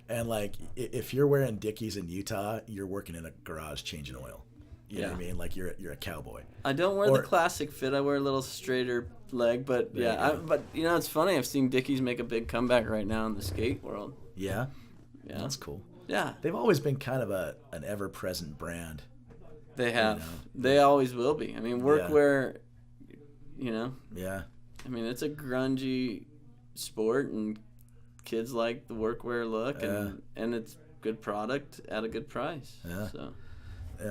And, like, if you're wearing Dickies in Utah, you're working in a garage changing oil. You know what I mean? Like, you're a cowboy. I don't wear the classic fit. I wear a little straighter leg. But, but, you know, it's funny. I've seen Dickies make a big comeback right now in the skate world. Yeah? Yeah. That's cool. Yeah. They've always been kind of an ever-present brand. They have. You know? They always will be. I mean, workwear you know. Yeah. I mean, it's a grungy sport, and kids like the workwear look, and it's good product at a good price. Yeah. So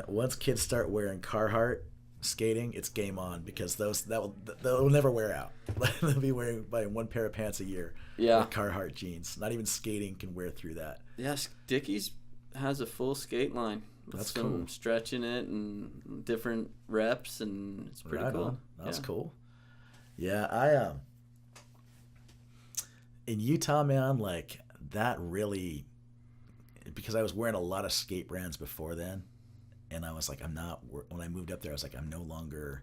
Once kids start wearing Carhartt skating, it's game on, because they'll never wear out. They'll be wearing one pair of pants a year. Yeah. With Carhartt jeans. Not even skating can wear through that. Yes, Dickies has a full skate line. With That's some cool. stretching it and different reps, and it's pretty Right cool. on. That's Yeah. cool. Yeah, I in Utah, man, like that really, because I was wearing a lot of skate brands before then, and I was like, when I moved up there, I was like, I'm no longer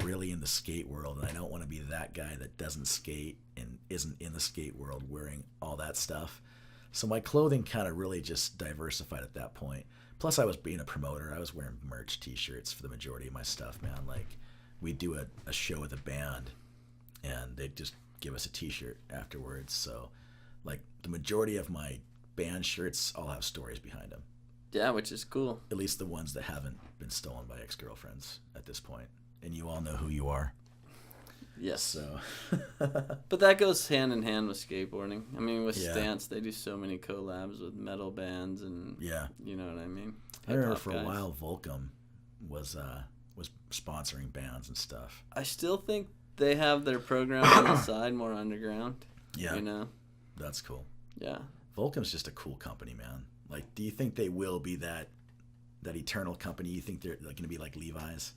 really in the skate world, and I don't want to be that guy that doesn't skate and isn't in the skate world wearing all that stuff. So my clothing kind of really just diversified at that point. Plus, I was being a promoter. I was wearing merch T-shirts for the majority of my stuff, man. Like, we'd do a show with a band, and they'd just give us a T-shirt afterwards. So, like, the majority of my band shirts all have stories behind them. Yeah, which is cool. At least the ones that haven't been stolen by ex-girlfriends at this point. And you all know who you are. Yes. So, But that goes hand in hand with skateboarding. I mean, with Yeah. Stance, they do so many collabs with metal bands, and yeah. you know what I mean. I remember Hip-hop for guys. a while Volcom was sponsoring bands and stuff. I still think they have their program on the side, more underground. Yeah. You know. That's cool. Yeah. Volcom's just a cool company, man. Like, do you think they will be that eternal company? You think they're going to be like Levi's?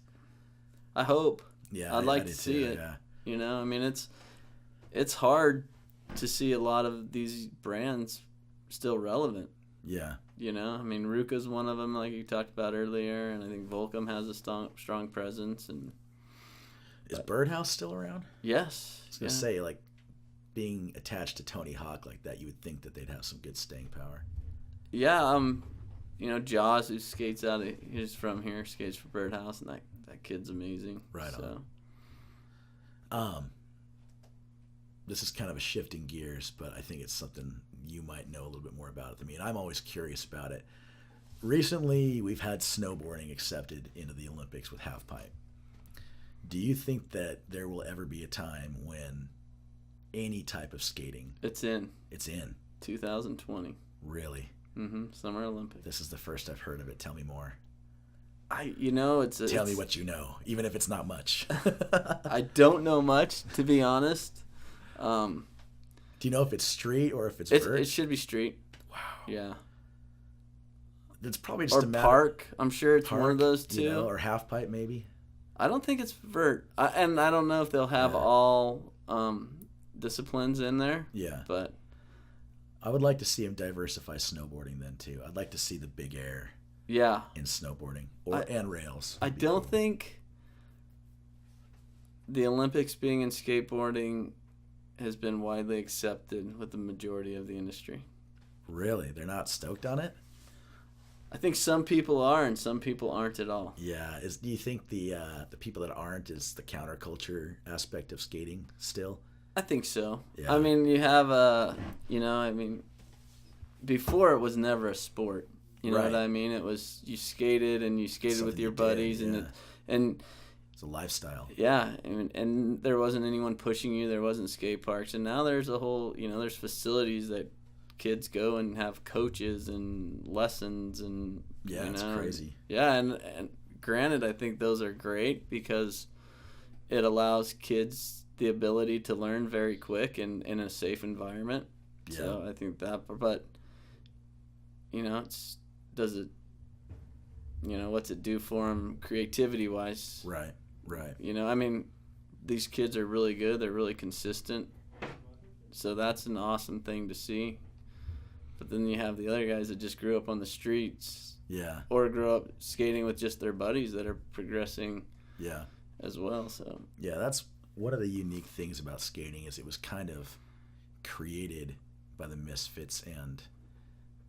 I hope. Yeah, I'd I like do to see too, it. Yeah. You know, I mean, it's hard to see a lot of these brands still relevant. Yeah. You know, I mean, Ruka's one of them, like you talked about earlier, and I think Volcom has a strong presence. And Is Birdhouse still around? yes, I was going to say, like, being attached to Tony Hawk like that, you would think that they'd have some good staying power. yeah. You know, Jaws, who skates he's from here, skates for Birdhouse, and that kid's amazing. Right so. on. This is kind of a shifting gears, but I think it's something you might know a little bit more about than me, and I'm always curious about it. Recently, we've had snowboarding accepted into the Olympics with halfpipe. Do you think that there will ever be a time when any type of skating, It's in it's in? 2020. Really? Summer Olympics. This is the first I've heard of it. Tell me more. Tell Me what you know, even if it's not much. I don't know much, to be honest. Do you know if it's street or if it's It vert? should be street. Wow. Yeah. It's probably just Or a matter park. I'm sure it's one of those two. You know, or half pipe maybe. I don't think it's vert. And I don't know if they'll have all disciplines in there. Yeah. But I would like to see him diversify snowboarding then too. I'd like to see the big air yeah. in snowboarding and rails. I would be don't cool. think the Olympics being in skateboarding has been widely accepted with the majority of the industry. Really, they're not stoked on it. I think some people are and some people aren't at all. Yeah. Do you think the people that aren't is the counterculture aspect of skating still? I think so. Yeah. I mean, you have before it was never a sport. You know Right. what I mean? It was you skated and you skated with Something your you did, buddies yeah. and It's a lifestyle. yeah, and there wasn't anyone pushing you. There wasn't skate parks, and now there's a whole there's facilities that kids go and have coaches and lessons and Yeah, it's crazy. Yeah, and granted, I think those are great because it allows kids the ability to learn very quick and in a safe environment. Yeah. So I think that, but does it? What's it do for them creativity wise? Right. Right. I mean, these kids are really good. They're really consistent. So that's an awesome thing to see. But then you have the other guys that just grew up on the streets. Yeah. Or grew up skating with just their buddies that are progressing. Yeah. As well. So. Yeah, that's one of the unique things about skating is it was kind of created by the misfits and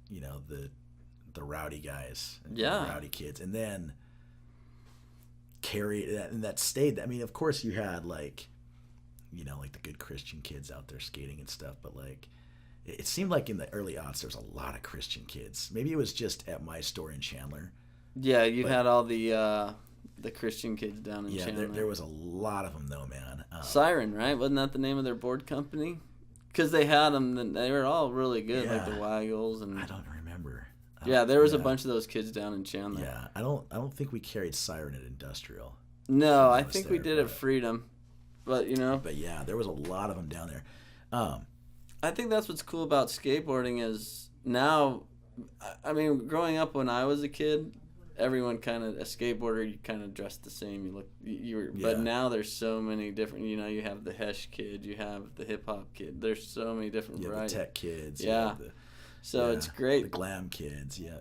the rowdy guys, and Yeah. the rowdy kids, and then carry that, and that stayed. I mean, of course, you had like the good Christian kids out there skating and stuff, but like it seemed like in the early aughts there was a lot of Christian kids. Maybe it was just at my store in Chandler. Yeah, you had all the the Christian kids down in Yeah, Chandler. there was a lot of them though, man. Siren, right? Wasn't that the name of their board company? Because they had them, they were all really good, like the Yeah. Waggles and. I don't remember. Yeah, there was a Yeah. bunch of those kids down in Chandler. Yeah, I don't think we carried Siren at Industrial. No, I was think we there, did at but- Freedom, but you know. But yeah, there was a lot of them down there. I think that's what's cool about skateboarding is now, I mean, growing up when I was a kid, everyone kind of, a skateboarder, you kind of dressed the same. But Yeah. now there's so many different, you know, you have the Hesh kid, you have the hip hop kid. There's so many different Yeah, varieties. the tech kids. Yeah. So it's great. The glam kids. Yeah.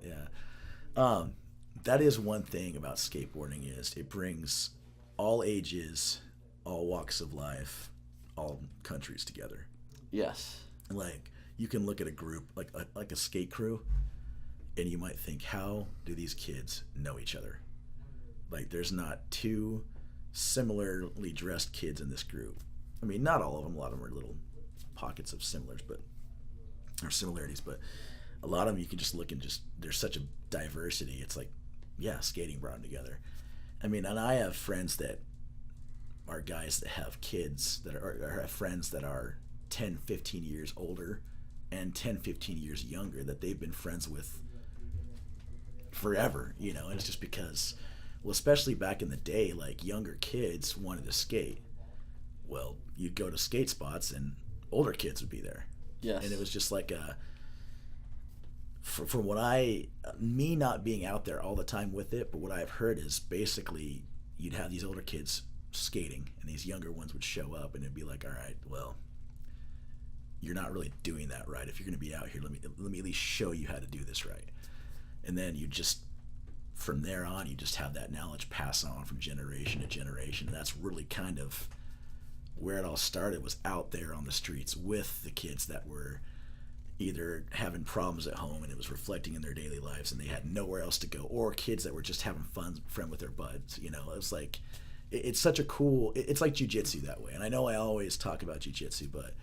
That is one thing about skateboarding is it brings all ages, all walks of life, all countries together. Yes. Like you can look at a group like a skate crew, and you might think, how do these kids know each other? Like there's not two similarly dressed kids in this group. I mean, not all of them. A lot of them are little pockets of similarities, but a lot of them you can just look and just there's such a diversity. It's like, yeah, skating brought them together. I mean, and I have friends that are guys that have kids that are or have friends that are 10, 15 years older and 10, 15 years younger that they've been friends with forever, you know, and it's just because, well, especially back in the day, like younger kids wanted to skate. Well, you'd go to skate spots and older kids would be there. Yes. And it was just like from what me not being out there all the time with it, but what I've heard is basically you'd have these older kids skating and these younger ones would show up and it'd be like, all right, well, you're not really doing that right. If you're going to be out here, let me at least show you how to do this right. And then you just, from there on, you just have that knowledge pass on from generation to generation. And that's really kind of where it all started, was out there on the streets with the kids that were either having problems at home and it was reflecting in their daily lives and they had nowhere else to go, or kids that were just having fun with their buds. You know, it's like, it's such a cool, it's like jiu-jitsu that way. And I know I always talk about jiu-jitsu, but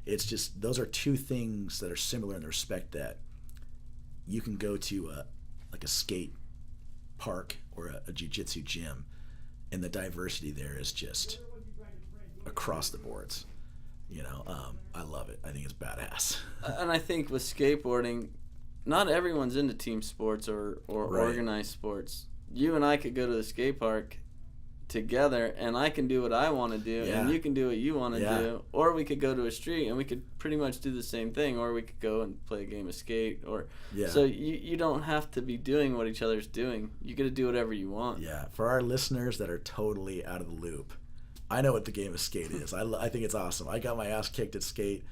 it's just, those are two things that are similar in the respect that you can go to like a skate park or a jiu-jitsu gym, and the diversity there is just across the boards. You know, I love it. I think it's badass. And I think with skateboarding, not everyone's into team sports or Right. organized sports. You and I could go to the skate park together, and I can do what I want to do, Yeah. and you can do what you want to Yeah. do. Or we could go to a street, and we could pretty much do the same thing. Or we could go and play a game of skate. Yeah. So you don't have to be doing what each other's doing. You get to do whatever you want. Yeah, for our listeners that are totally out of the loop, I know what the game of skate is. I think it's awesome. I got my ass kicked at skate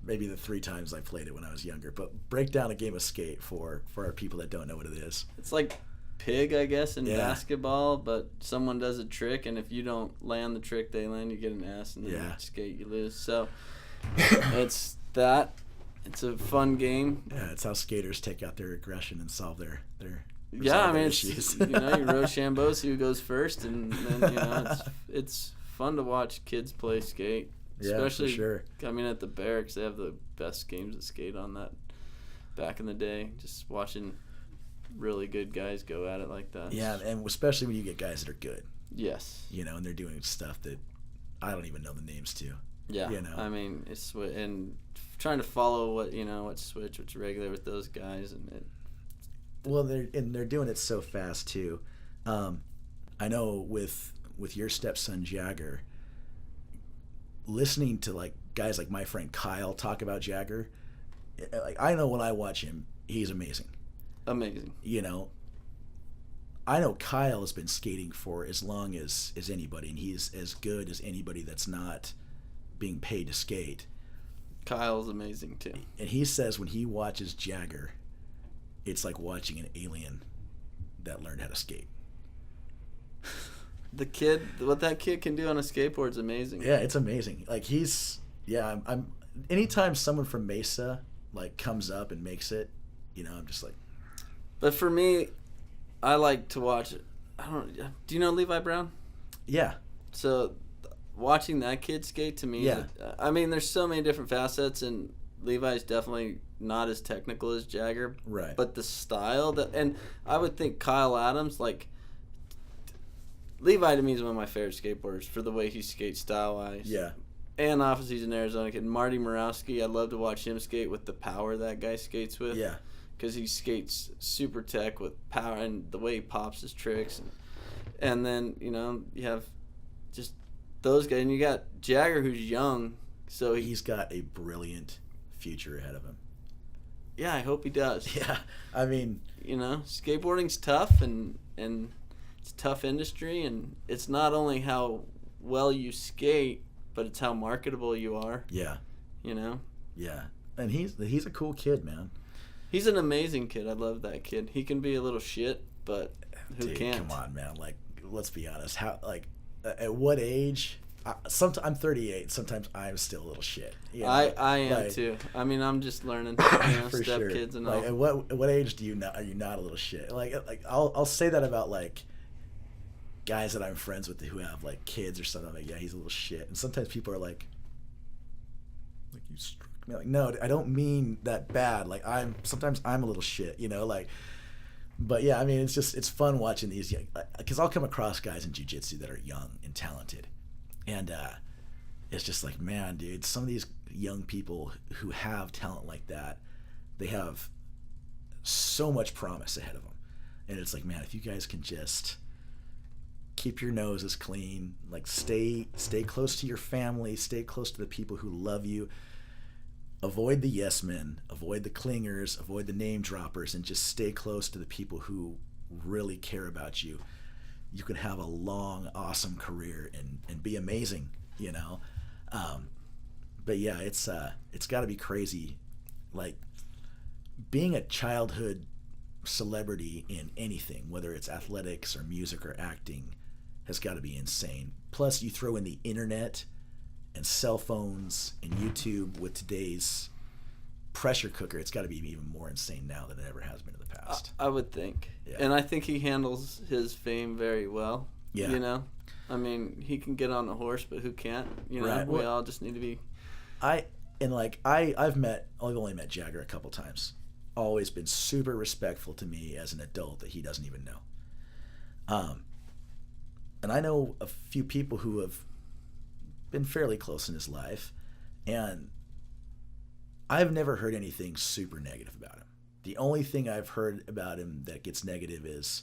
maybe the 3 times I played it when I was younger. But break down a game of skate for our people that don't know what it is. It's like pig, I guess, in Yeah. basketball, but someone does a trick, and if you don't land the trick they land, you get an S, and then Yeah. you skate, you lose. So it's that. It's a fun game. Yeah, it's how skaters take out their aggression and solve their Yeah, I resolve their mean, issues. you Rochambeau, see who goes first, and then it's fun to watch kids play skate. Yeah, Especially, for sure. I mean, at the barracks, they have the best games of skate on that back in the day. Just watching really good guys go at it like that. Yeah, and especially when you get guys that are good, Yes. you know, and they're doing stuff that I don't even know the names to. Yeah. You know. I mean, it's and trying to follow what's switch, what's regular with those guys, and it. Well, they're doing it so fast too. I know with your stepson Jagger, listening to like guys like my friend Kyle talk about Jagger, like I know when I watch him, he's amazing. Amazing. You know, I know Kyle has been skating for as long as anybody, and he's as good as anybody that's not being paid to skate. Kyle's amazing too. And he says when he watches Jagger, it's like watching an alien that learned how to skate. What that kid can do on a skateboard is amazing. Yeah, it's amazing. Like I'm anytime someone from Mesa like comes up and makes it, you know, I'm just like. But for me, I like to watch. Do you know Levi Brown? Yeah. So, watching that kid skate to me, Yeah. I mean, there's so many different facets, and Levi's definitely not as technical as Jagger. Right. But the style and I would think Kyle Adams, like, Levi to me is one of my favorite skateboarders for the way he skates style-wise. Yeah. And off he's an Arizona kid. Marty Murawski, I love to watch him skate with the power that guy skates with. Yeah. Because he skates super tech with power and the way he pops his tricks. And then, you know, you have just those guys. And you got Jagger, who's young. So He's got a brilliant future ahead of him. yeah, I hope he does. Yeah. I mean, You know, skateboarding's tough and it's a tough industry. And it's not only how well you skate, but it's how marketable you are, yeah. you know. Yeah. And he's a cool kid, man. He's an amazing kid. I love that kid. He can be a little shit, but who Dude, can't? come on, man. Like, let's be honest. How, like, at what age? I'm 38. Sometimes I'm still a little shit. You know? I am like, too. I mean, I'm just learning, you know, for step sure. kids and all. Like, at what age do you not, are you not a little shit? Like I'll say that about like guys that I'm friends with who have like kids or something. I'm like, yeah, he's a little shit. And sometimes people are like you struck me. Like, no, I don't mean that bad. Like sometimes I'm a little shit, you know, like. But yeah, I mean, it's fun watching these, because I'll come across guys in jiu-jitsu that are young and talented, and it's just like, man, dude, some of these young people who have talent like that, they have so much promise ahead of them, and it's like, man, if you guys can just keep your noses clean, like stay close to your family, stay close to the people who love you. Avoid the yes men, avoid the clingers, avoid the name droppers, and just stay close to the people who really care about you. You can have a long, awesome career and be amazing, you know. But yeah, it's got to be crazy, like being a childhood celebrity in anything, whether it's athletics or music or acting, has got to be insane. Plus, you throw in the internet and cell phones and YouTube with today's pressure cooker, it's got to be even more insane now than it ever has been in the past. I would think. Yeah. And I think he handles his fame very well. Yeah. You know? I mean, he can get on a horse, but who can't? You know, Right. we Well, all just need to be... I've only met Jagger a couple times. Always been super respectful to me as an adult that he doesn't even know. And I know a few people who have been fairly close in his life, and I've never heard anything super negative about him. The only thing I've heard about him that gets negative is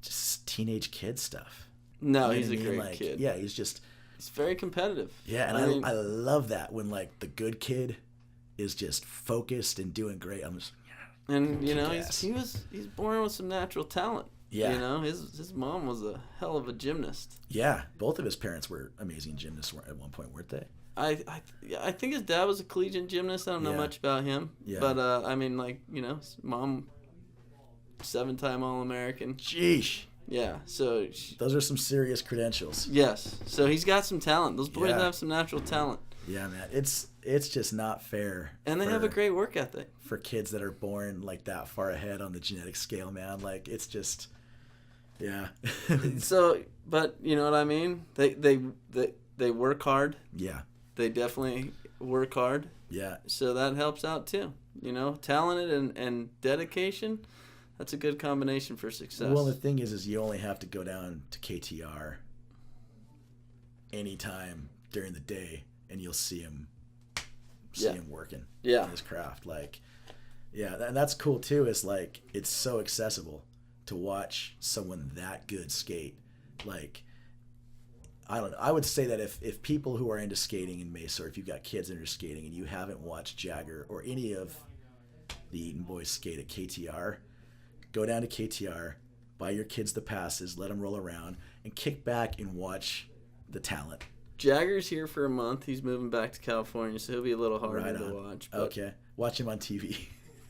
just teenage kid stuff. No, You know he's what a I mean? great Like, kid. Yeah, he's just... He's very competitive. Yeah, and I mean, I love that when like the good kid is just focused and doing great. I'm just... And, you know, kick-ass. he's born with some natural talent. Yeah. You know, his mom was a hell of a gymnast. Yeah, both of his parents were amazing gymnasts at one point, weren't they? I think his dad was a collegiate gymnast. I don't know Yeah. much about him. Yeah. But, I mean, like, you know, his mom, 7-time All-American. Sheesh. Yeah, so... Those are some serious credentials. Yes. So he's got some talent. Those boys Yeah. have some natural talent. Yeah, man. It's just not fair. And they have a great work ethic. For kids that are born like that far ahead on the genetic scale, man. Like, it's just... Yeah. So, but you know what I mean? They work hard. Yeah. They definitely work hard. Yeah. So that helps out too. You know, talented and dedication, that's a good combination for success. Well, the thing is you only have to go down to KTR anytime during the day, and you'll see him working Yeah. on his craft. Like, yeah, and that's cool too. Is like it's so accessible to watch someone that good skate. Like, I don't know. I would say that if people who are into skating in Mesa, or if you've got kids into skating and you haven't watched Jagger or any of the Eaton boys skate at KTR, go down to KTR, buy your kids the passes, let them roll around, and kick back and watch the talent. Jagger's here for a month. He's moving back to California, so he'll be a little harder Right to on. watch. But, Okay. Watch him on TV.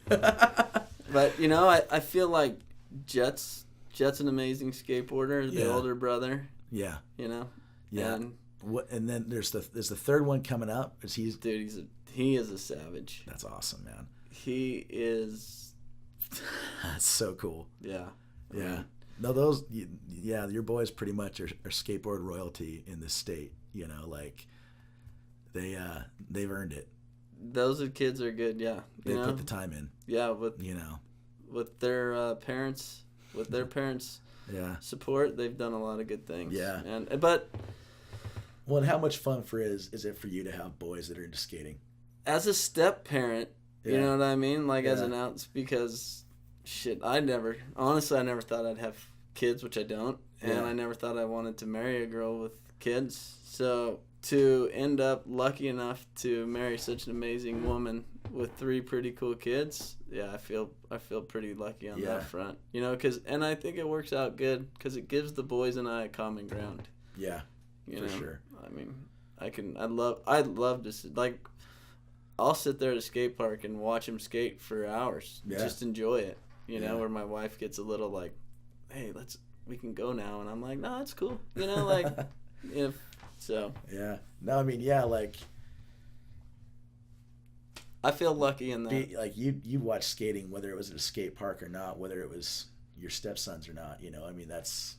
But, you know, I feel like Jett's an amazing skateboarder, the Yeah. older brother, Yeah. you know. Yeah. And, And then there's the third one coming up. dude, he is a savage. That's awesome, man. He is, That's so cool. yeah. I Yeah. mean, No, your boys pretty much are skateboard royalty in this state. You know, like they've earned it. those kids are good, yeah. They You know? put the time in. Yeah, with You know. with their parents Yeah. support, they've done a lot of good things. Yeah. But Well, and how much fun is it for you to have boys that are into skating? as a step parent, you Yeah. know what I mean? Like as Yeah. an outs, because I never thought I'd have kids, which I don't, and Yeah. I never thought I wanted to marry a girl with kids. So to end up lucky enough to marry such an amazing woman with 3 pretty cool kids, yeah, I feel pretty lucky on Yeah. that front. You know, and I think it works out good because it gives the boys and I a common ground. Yeah, You for know? sure. I mean, I'd love to like, I'll sit there at a skate park and watch them skate for hours. Yeah. Just enjoy it. You know, Yeah. where my wife gets a little like, hey, we can go now, and I'm like, no, it's cool. You know, like, if so. Yeah. No, I mean, yeah, like I feel lucky in that. like you watch skating, whether it was at a skate park or not, whether it was your stepsons or not. You know, I mean, that's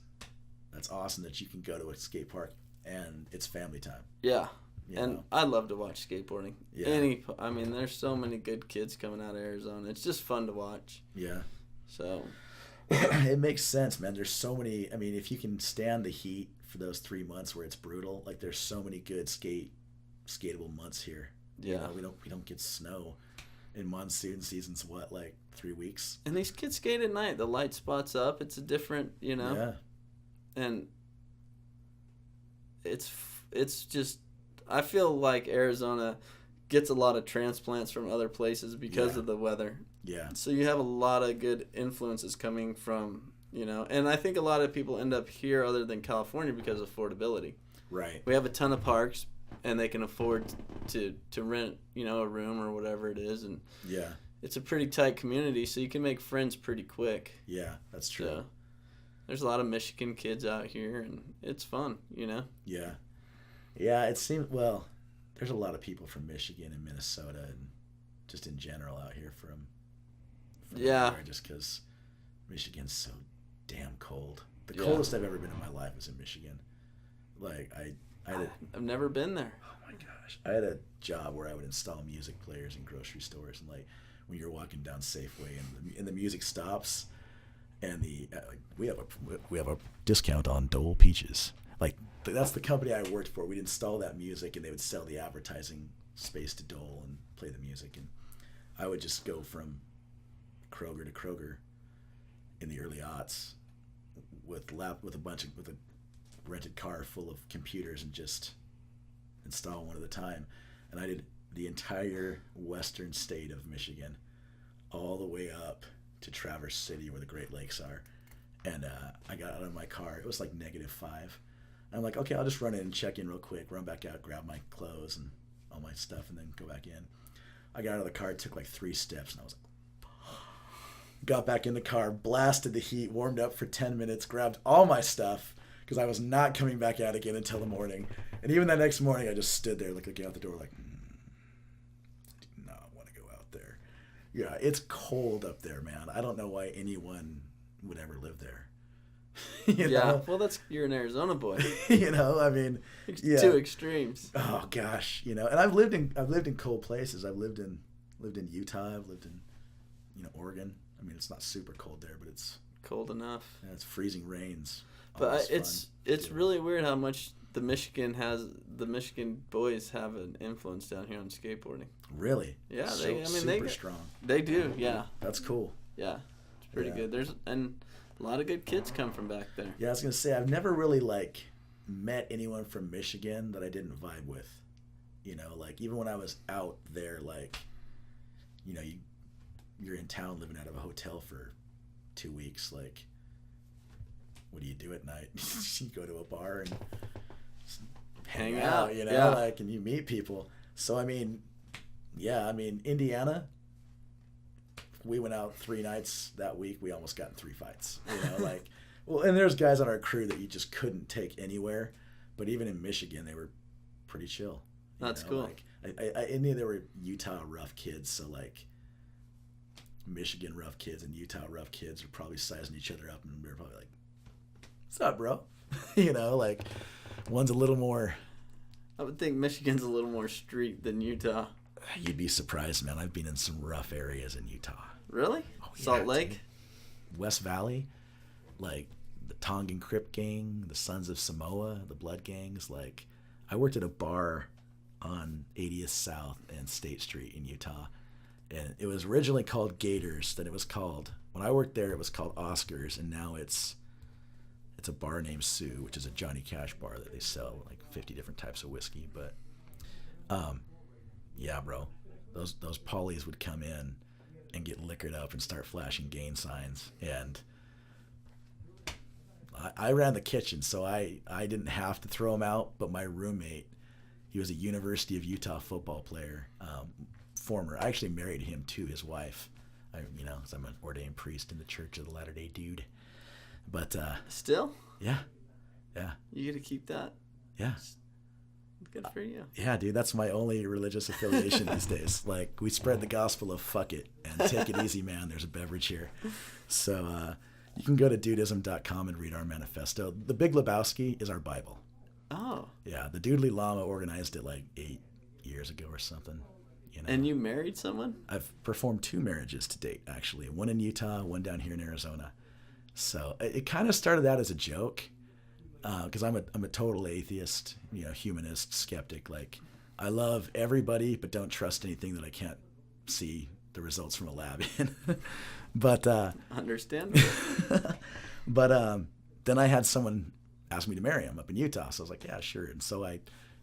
awesome that you can go to a skate park and it's family time. Yeah. You And know? I love to watch skateboarding. Yeah. I mean, there's so many good kids coming out of Arizona. It's just fun to watch. Yeah. So, It makes sense, man. There's so many. I mean, if you can stand the heat for those 3 months where it's brutal, like there's so many good skatable months here. yeah. You know, we don't get snow in monsoon seasons. What, like 3 weeks? And these kids skate at night. The light spot's up. It's a different, you know. Yeah. And it's just, I feel like Arizona gets a lot of transplants from other places because Yeah. of the weather. Yeah. So you have a lot of good influences coming from, you know, and I think a lot of people end up here other than California because of affordability. Right. We have a ton of parks and they can afford to rent, you know, a room or whatever it is, and Yeah. it's a pretty tight community, so you can make friends pretty quick. Yeah. That's true. So there's a lot of Michigan kids out here, and it's fun, you know. Yeah. Yeah, it seems, well, there's a lot of people from Michigan and Minnesota and just in general out here from Yeah. everywhere, just because Michigan's so damn cold. The Yeah. coldest I've ever been in my life was in Michigan. Like, I've never been there. oh my gosh, I had a job where I would install music players in grocery stores, and like when you're walking down Safeway and the music stops, and like, we have a discount on Dole peaches. Like that's the company I worked for. We'd install that music, and they would sell the advertising space to Dole and play the music, and I would just go from Kroger to Kroger in the early aughts with a rented car full of computers and just install one at a time. And I did the entire western state of Michigan all the way up to Traverse City where the Great Lakes are. And I got out of my car. It was like -5. And I'm like, okay, I'll just run in and check in real quick, run back out, grab my clothes and all my stuff, and then go back in. I got out of the car, it took like 3 steps, and I was like, got back in the car, blasted the heat, warmed up for 10 minutes, grabbed all my stuff because I was not coming back out again until the morning. And even that next morning, I just stood there looking out the door like, I do not want to go out there. Yeah, it's cold up there, man. I don't know why anyone would ever live there. You Yeah. know? Well, you're an Arizona boy. You know, I mean, yeah. 2 extremes. Oh gosh, you know, and I've lived in cold places. I've lived in Utah. I've lived in, Oregon. I mean, it's not super cold there, but it's Cold enough. it's freezing rains. But Always it's fun. really weird how much the Michigan boys have an influence down here on skateboarding. Really, Yeah, super strong. They do, yeah. That's cool. Yeah. It's pretty Yeah. good. And a lot of good kids come from back there. Yeah, I was gonna say I've never really met anyone from Michigan that I didn't vibe with. You know, like even when I was out there, you're in town living out of a hotel for 2 weeks. Like, what do you do at night? You go to a bar and hang out, Yeah. and you meet people. So I mean, Indiana. We went out 3 nights that week. We almost got in 3 fights. Well, and there's guys on our crew that you just couldn't take anywhere. But even in Michigan, they were pretty chill. That's cool. I knew there were Utah rough kids, so Michigan rough kids and Utah rough kids are probably sizing each other up, and we were probably like, "What's up, bro?" One's a little more. I would think Michigan's a little more street than Utah. You'd be surprised, man. I've been in some rough areas in Utah. Really? Oh, yeah, Salt Lake? dude. West Valley, the Tongan Crip Gang, the Sons of Samoa, the Blood Gangs. Like, I worked at a bar on 80th South and State Street in Utah, and it was originally called Gators. Then it was called, when I worked there, it was called Oscars, and now it's a bar named Sue, which is a Johnny Cash bar that they sell like 50 different types of whiskey. But yeah, bro, those pollies would come in and get liquored up and start flashing gang signs, and I ran the kitchen, so I didn't have to throw them out. But my roommate, he was a University of Utah football player, former. I actually married him to his wife, because I'm an ordained priest in the Church of the Latter-day Dude. But still, yeah, you get to keep that. Yeah, good for you. Yeah, dude, that's my only religious affiliation these days. Like, we spread the gospel of fuck it and take it easy, man. There's a beverage here. So you can go to Dudeism.com and read our manifesto. The Big Lebowski is our Bible. Oh. Yeah, the Doodly Llama organized it like 8 years ago or something. And you married someone? I've performed 2 marriages to date, actually. One in Utah, one down here in Arizona. So it kind of started out as a joke, because I'm a total atheist, humanist, skeptic. Like, I love everybody, but don't trust anything that I can't see the results from a lab in. But understandable. But then I had someone ask me to marry him up in Utah, so I was like, yeah, sure. And so I,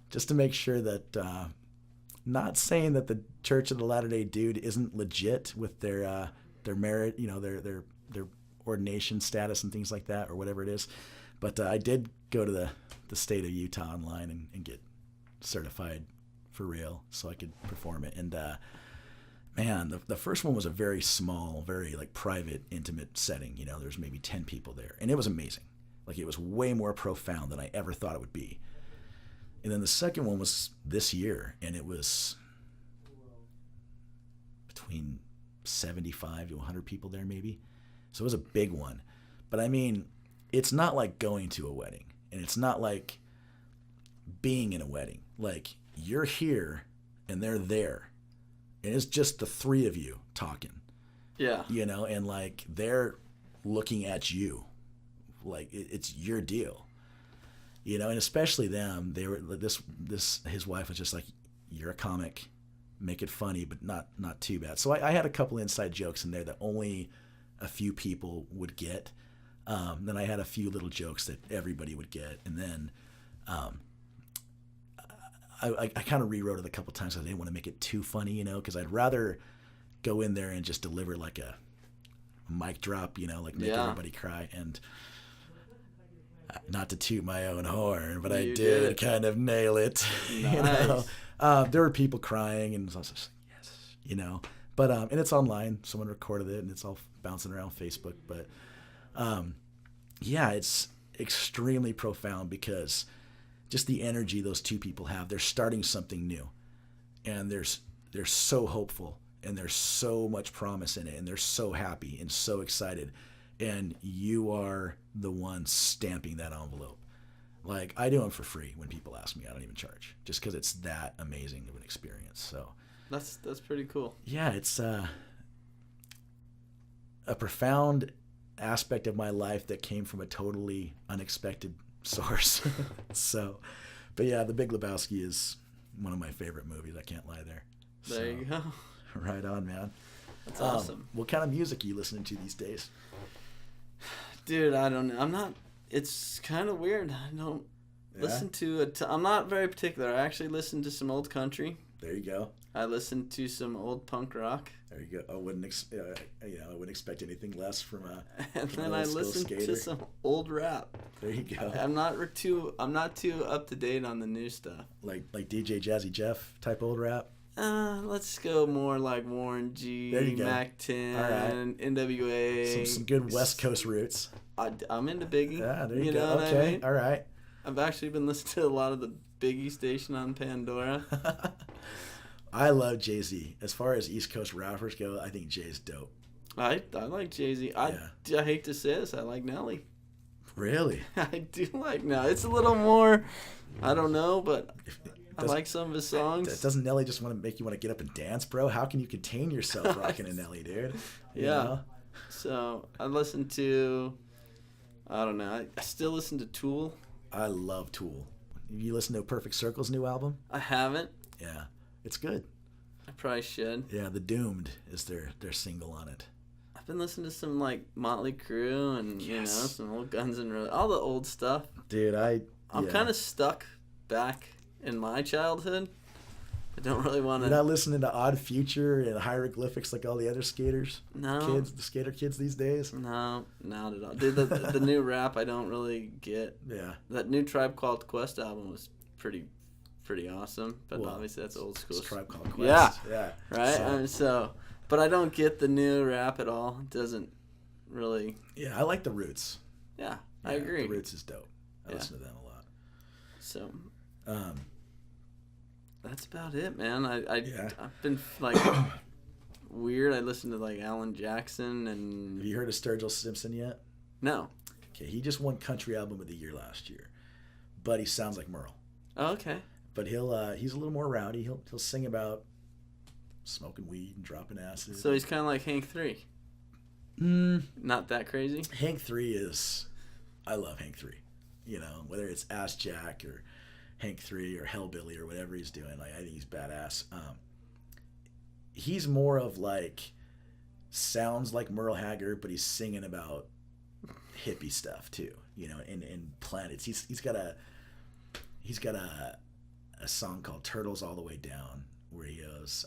just to make sure that, not saying that the Church of the Latter-day Dude isn't legit with their merit, their ordination status and things like that, or whatever it is. But I did go to the state of Utah online and get certified for real so I could perform it. And man, the first one was a very small, very like private, intimate setting. There's maybe 10 people there. And it was amazing. Like, it was way more profound than I ever thought it would be. And then the second one was this year, and it was between 75 to 100 people there maybe. So it was a big one. But I mean, it's not like going to a wedding, and it's not like being in a wedding. Like, you're here and they're there, and it's just the 3 of you talking. Yeah. And like, they're looking at you like it's your deal. And especially them, they were his wife was just like, you're a comic, make it funny, but not too bad. So I had a couple inside jokes in there that only a few people would get. Then I had a few little jokes that everybody would get. And then I kind of rewrote it a couple times. I didn't want to make it too funny, because I'd rather go in there and just deliver like a mic drop, like make everybody cry. And not to toot my own horn, but I did kind of nail it. Nice. There were people crying, and I was just like, yes, But and it's online. Someone recorded it, and it's all bouncing around Facebook. But yeah, it's extremely profound because just the energy those 2 people have. They're starting something new, and they're so hopeful, and there's so much promise in it, and they're so happy and so excited. And you are the one stamping that envelope. Like, I do them for free when people ask me. I don't even charge, just because it's that amazing of an experience. So that's pretty cool. Yeah, it's a profound aspect of my life that came from a totally unexpected source. So, but yeah, The Big Lebowski is one of my favorite movies. I can't lie there. There you go. Right on, man. That's awesome. What kind of music are you listening to these days? Dude, I don't know. It's kind of weird. I don't listen to I'm not very particular. I actually listen to some old country. There you go. I listen to some old punk rock. There you go. I wouldn't expect anything less from a. And then I listen to some old rap. There you go. I'm not too up to date on the new stuff. Like DJ Jazzy Jeff type old rap. Let's go more like Warren G, Mac 10, right. NWA. Some good West Coast roots. I'm into Biggie. Yeah, there you go. Know okay, what I mean? All right. I've actually been listening to a lot of the Biggie station on Pandora. I love Jay-Z. As far as East Coast rappers go, I think Jay's dope. I like Jay-Z. I hate to say this, I like Nelly. Really? I do like Nelly. It's a little more, I don't know, but I like some of his songs. Doesn't Nelly just want to make you want to get up and dance, bro? How can you contain yourself rocking a Nelly, dude? Yeah. So I listen to I don't know. I still listen to Tool. I love Tool. You listen to Perfect Circle's new album? I haven't. Yeah, it's good. I probably should. Yeah, The Doomed is their single on it. I've been listening to some like Motley Crue and Yes. some old Guns N' Roses, all the old stuff. Dude, I'm kind of stuck back in my childhood. I don't really want to. You're not listening to Odd Future and Hieroglyphics like all the other skaters? No. Kids, the skater kids these days? No, not at all. Dude, the new rap I don't really get. Yeah. That new Tribe Called Quest album was pretty awesome, but Well, obviously that's old school. It's Tribe Called Quest. Yeah. Right? But I don't get the new rap at all. It doesn't really. Yeah, I like The Roots. Yeah, I agree. The Roots is dope. I listen to them a lot. So. That's about it, man. I've been like weird. I listened to like Alan Jackson and. Have you heard of Sturgill Simpson yet? No. Okay, he just won Country Album of the Year last year, but he sounds like Merle. Oh, okay. But he's a little more rowdy. He'll sing about smoking weed and dropping acid. So he's kind of like Hank 3. Not that crazy. Hank 3 is, I love Hank 3. You know, whether it's Ass Jack or Hank 3 or Hellbilly or whatever he's doing, like I think he's badass. He's more of like sounds like Merle Haggard, but he's singing about hippie stuff too. You know, in planets. He's got a song called Turtles All the Way Down where he goes,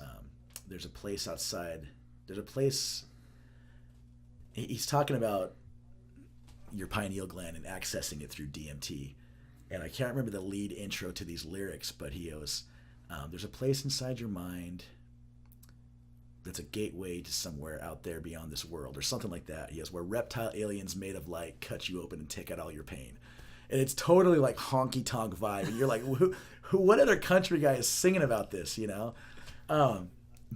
there's a place outside. There's a place. He's talking about your pineal gland and accessing it through DMT. And I can't remember the lead intro to these lyrics, but he goes, there's a place inside your mind that's a gateway to somewhere out there beyond this world, or something like that. He goes, where reptile aliens made of light cut you open and take out all your pain. And it's totally like honky-tonk vibe. And you're like, what other country guy is singing about this, you know?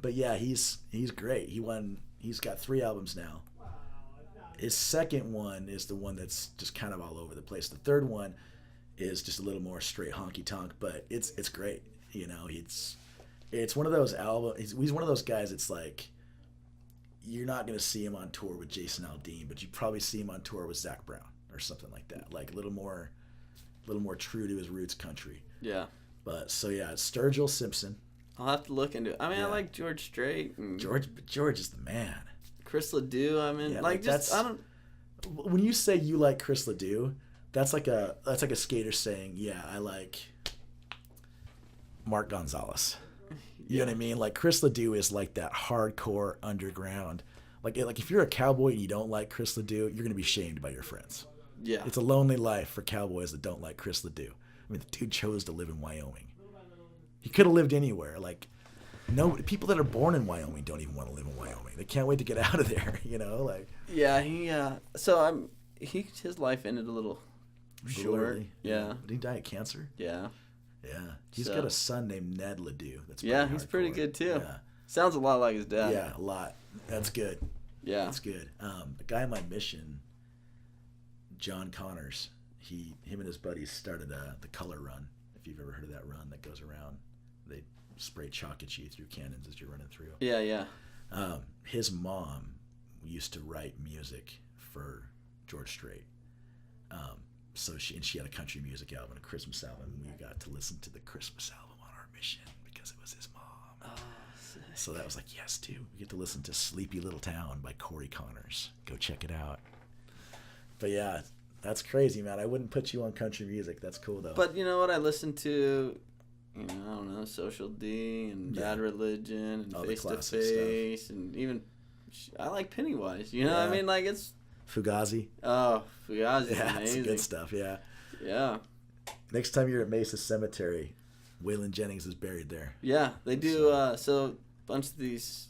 But yeah, he's great. He's got 3 albums now. His second one is the one that's just kind of all over the place. The third one is just a little more straight honky tonk, but it's great. You know, it's one of those albums. He's one of those guys. It's like you're not gonna see him on tour with Jason Aldean, but you probably see him on tour with Zach Brown or something like that. Like a little more true to his roots country. Yeah. But so yeah, Sturgill Simpson. I'll have to look into it. I mean, I like George Strait. And George is the man. Chris Ledoux. I mean, I don't. When you say you like Chris Ledoux, that's like a skater saying, yeah, I like Mark Gonzalez. You know what I mean? Like Chris Ledoux is like that hardcore underground. Like if you're a cowboy and you don't like Chris Ledoux, you're gonna be shamed by your friends. Yeah. It's a lonely life for cowboys that don't like Chris Ledoux. I mean, the dude chose to live in Wyoming. He could have lived anywhere. Like, no, people that are born in Wyoming don't even want to live in Wyoming. They can't wait to get out of there. You know, like. Yeah, his life ended a little short. Early. Yeah. Did he die of cancer? Yeah. Yeah. He's got a son named Ned Ledoux. That's he's pretty good too. Yeah. Sounds a lot like his dad. Yeah, a lot. That's good. Yeah. That's good. The guy on my mission, John Connors, him and his buddies started the Color Run. If you've ever heard of that run that goes around, they spray chalk at you through cannons as you're running through. Yeah, yeah. His mom used to write music for George Strait. So she had a country music album, a Christmas album, and we got to listen to the Christmas album on our mission because it was his mom. Oh, sick. So that was like, yes, dude. We get to listen to Sleepy Little Town by Corey Connors. Go check it out. But yeah, that's crazy, man. I wouldn't put you on country music. That's cool, though. But you know what? I listen to, I don't know, Social D and Bad Religion and Face to Face, and even I like Pennywise. You know what I mean? Like it's Fugazi. Oh, Fugazi, yeah, amazing. It's good stuff. Yeah. Yeah. Next time you're at Mesa Cemetery, Waylon Jennings is buried there. Yeah, they do. So a bunch of these.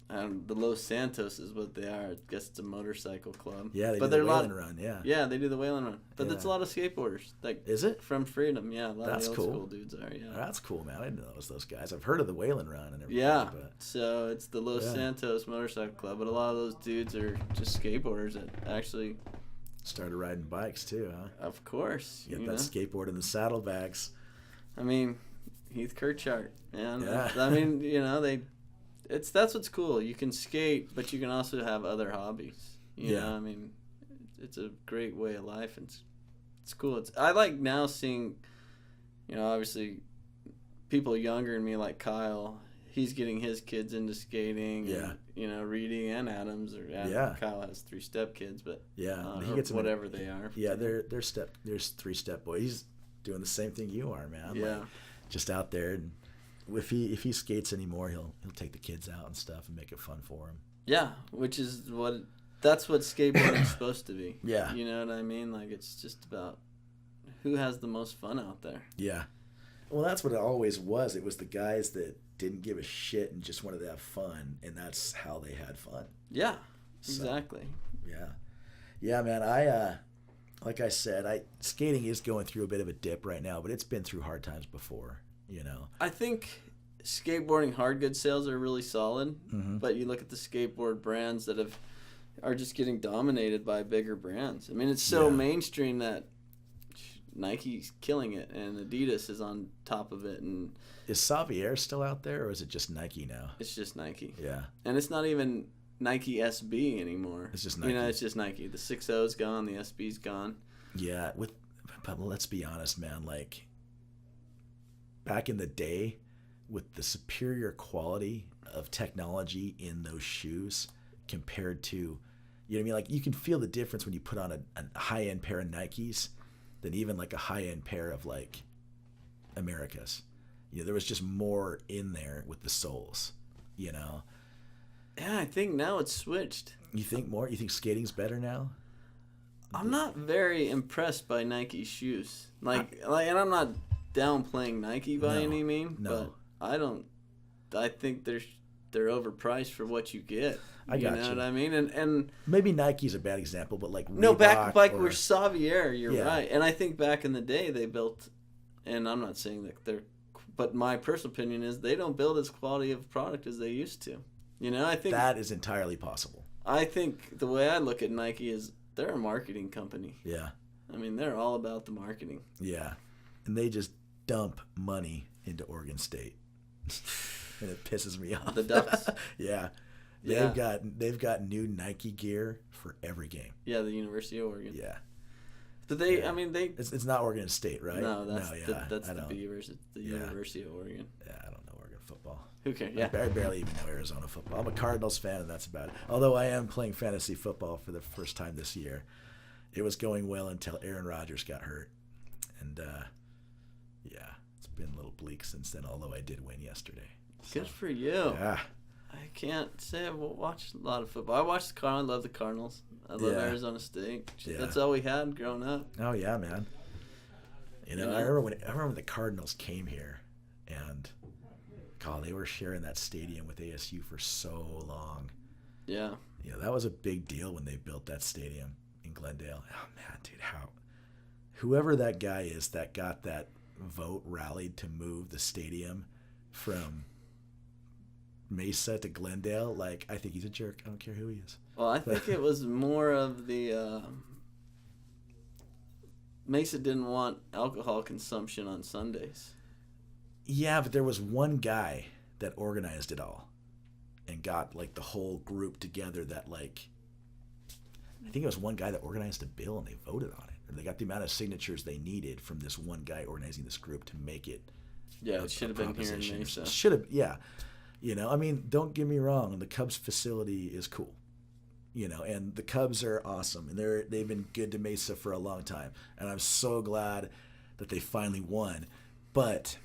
The Los Santos is what they are. I guess it's a motorcycle club. Yeah, they do the Waylon Run. Yeah. Yeah, they do the Waylon Run. But it's a lot of skateboarders. Like, is it? From Freedom, yeah. A lot That's of the old school dudes are, yeah. That's cool, man. I didn't know it was those guys. I've heard of the Waylon Run and everything. Yeah. But... So it's the Los Santos Motorcycle Club, but a lot of those dudes are just skateboarders that actually started riding bikes too, huh? Of course. You get that skateboard in the saddlebags. I mean, Heath Kirchart, man. Yeah. I mean, that's what's cool. You can skate, but you can also have other hobbies. You know, I mean, it's a great way of life, and it's cool. I like now seeing, obviously people younger than me like Kyle. He's getting his kids into skating. Yeah. And, Reedy and Adams, Kyle has 3 step kids, but he gets whatever they are. Yeah, they're 3-step boys. He's doing the same thing you are, man. Yeah. Like, just out there, and if he skates anymore, he'll take the kids out and stuff and make it fun for him. Yeah, that's what skateboarding's supposed to be. Yeah. You know what I mean? Like, it's just about who has the most fun out there. Yeah. Well, that's what it always was. It was the guys that didn't give a shit and just wanted to have fun, and that's how they had fun. Yeah, exactly. So, yeah, man. Like I said, skating is going through a bit of a dip right now, but it's been through hard times before. I think skateboarding hard goods sales are really solid, Mm-hmm. but you look at the skateboard brands that are just getting dominated by bigger brands. I mean, it's so mainstream that Nike's killing it, and Adidas is on top of it. And is Xavier still out there, or is it just Nike now? it's just Nike. Yeah. And it's not even Nike SB anymore. It's just Nike. It's just Nike. The 6.0's gone. The SB's gone. Yeah. But let's be honest, man. Like, back in the day, with the superior quality of technology in those shoes compared to, you know what I mean? Like, you can feel the difference when you put on a high-end pair of Nikes than even like a high-end pair of like Americas. There was just more in there with the soles, Yeah, I think now it's switched. You think more? You think skating's better now? I'm not very impressed by Nike shoes. And I'm not downplaying Nike by any means, but I think they're overpriced for what you get. I got you. You know what I mean? And maybe Nike's a bad example, but like no, Reebok back where Xavier, you're Yeah. right. And I think back in the day they built, and I'm not saying that but my personal opinion is they don't build as quality of product as they used to. I think that is entirely possible. I think the way I look at Nike is they're a marketing company. Yeah. I mean, they're all about the marketing. Yeah. And they just dump money into Oregon State. And it pisses me off. The Ducks. Yeah. Yeah. They've got new Nike gear for every game. Yeah, the University of Oregon. Yeah. But it's not Oregon State, right? No, that's I the University of Oregon. Yeah, I don't know Oregon football. Who cares? Yeah. I barely even know Arizona football. I'm a Cardinals fan, and that's about it. Although I am playing fantasy football for the first time this year. It was going well until Aaron Rodgers got hurt. And, it's been a little bleak since then, although I did win yesterday. Good for you. Yeah. I can't say I've watched a lot of football. I watched the Cardinals. I love the Cardinals. I love Arizona State. Yeah. That's all we had growing up. Oh, yeah, man. I remember when the Cardinals came here, and God, they were sharing that stadium with ASU for so long. Yeah. That was a big deal when they built that stadium in Glendale. Oh man, dude, whoever that guy is that got that vote rallied to move the stadium from Mesa to Glendale, like, I think he's a jerk. I don't care who he is. Well, I think it was more of the Mesa didn't want alcohol consumption on Sundays. Yeah, but there was one guy that organized it all and got like the whole group together that like, I think it was one guy that organized a bill and they voted on it. Or they got the amount of signatures they needed from this one guy organizing this group to make it. Yeah, it should have been here in Mesa. Should have, yeah. I mean, don't get me wrong. The Cubs facility is cool. And the Cubs are awesome, and they've been good to Mesa for a long time, and I'm so glad that they finally won. But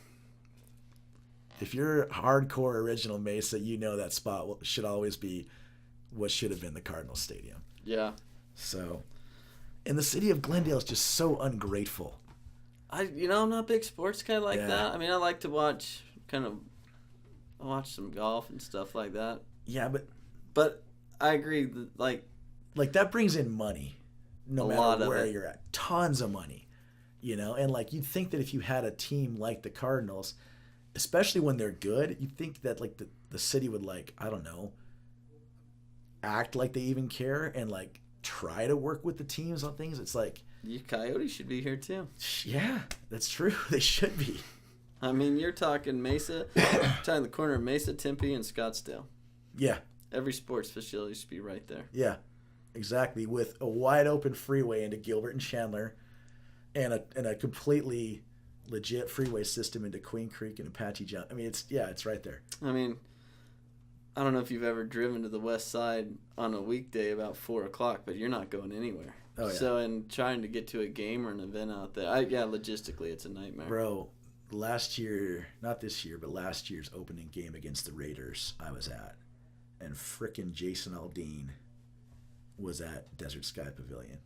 if you're hardcore original Mesa, that spot should always be what should have been the Cardinals Stadium. Yeah. So, and the city of Glendale is just so ungrateful. I'm not a big sports guy like that. I mean, I like to watch some golf and stuff like that. Yeah, but I agree. Like that brings in money, no matter where you're at. Tons of money, And like you'd think that if you had a team like the Cardinals, especially when they're good, you'd think that like the city would like, I don't know, act like they even care and like try to work with the teams on things. It's like you Coyotes should be here too. Yeah, that's true. They should be. I mean, you're talking Mesa, talking the corner of Mesa, Tempe, and Scottsdale. Yeah. Every sports facility should be right there. Yeah. exactly, with a wide open freeway into Gilbert and Chandler, and a completely legit freeway system into Queen Creek and Apache Jump. I mean, it's right there. I mean, I don't know if you've ever driven to the west side on a weekday about 4 o'clock, but you're not going anywhere. Oh, yeah. So, and trying to get to a game or an event out there, logistically, it's a nightmare. Bro, last year, not this year, but last year's opening game against the Raiders I was at, and frickin' Jason Aldean was at Desert Sky Pavilion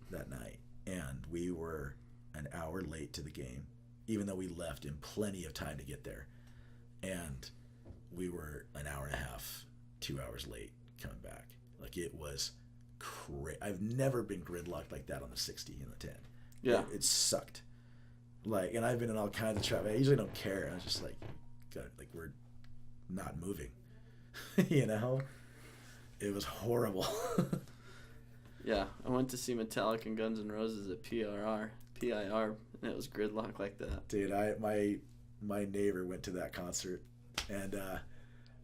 that night, and we were an hour late to the game, even though we left in plenty of time to get there, and we were an hour and a half, 2 hours late coming back. Like, it was crazy. I've never been gridlocked like that on the 60 and the 10. Yeah. It sucked. Like, and I've been in all kinds of traffic. I usually don't care. I was just like, God, like, we're not moving. You know? It was horrible. Yeah, I went to see Metallica and Guns N' Roses at PIR, and it was gridlock like that. Dude, my neighbor went to that concert, and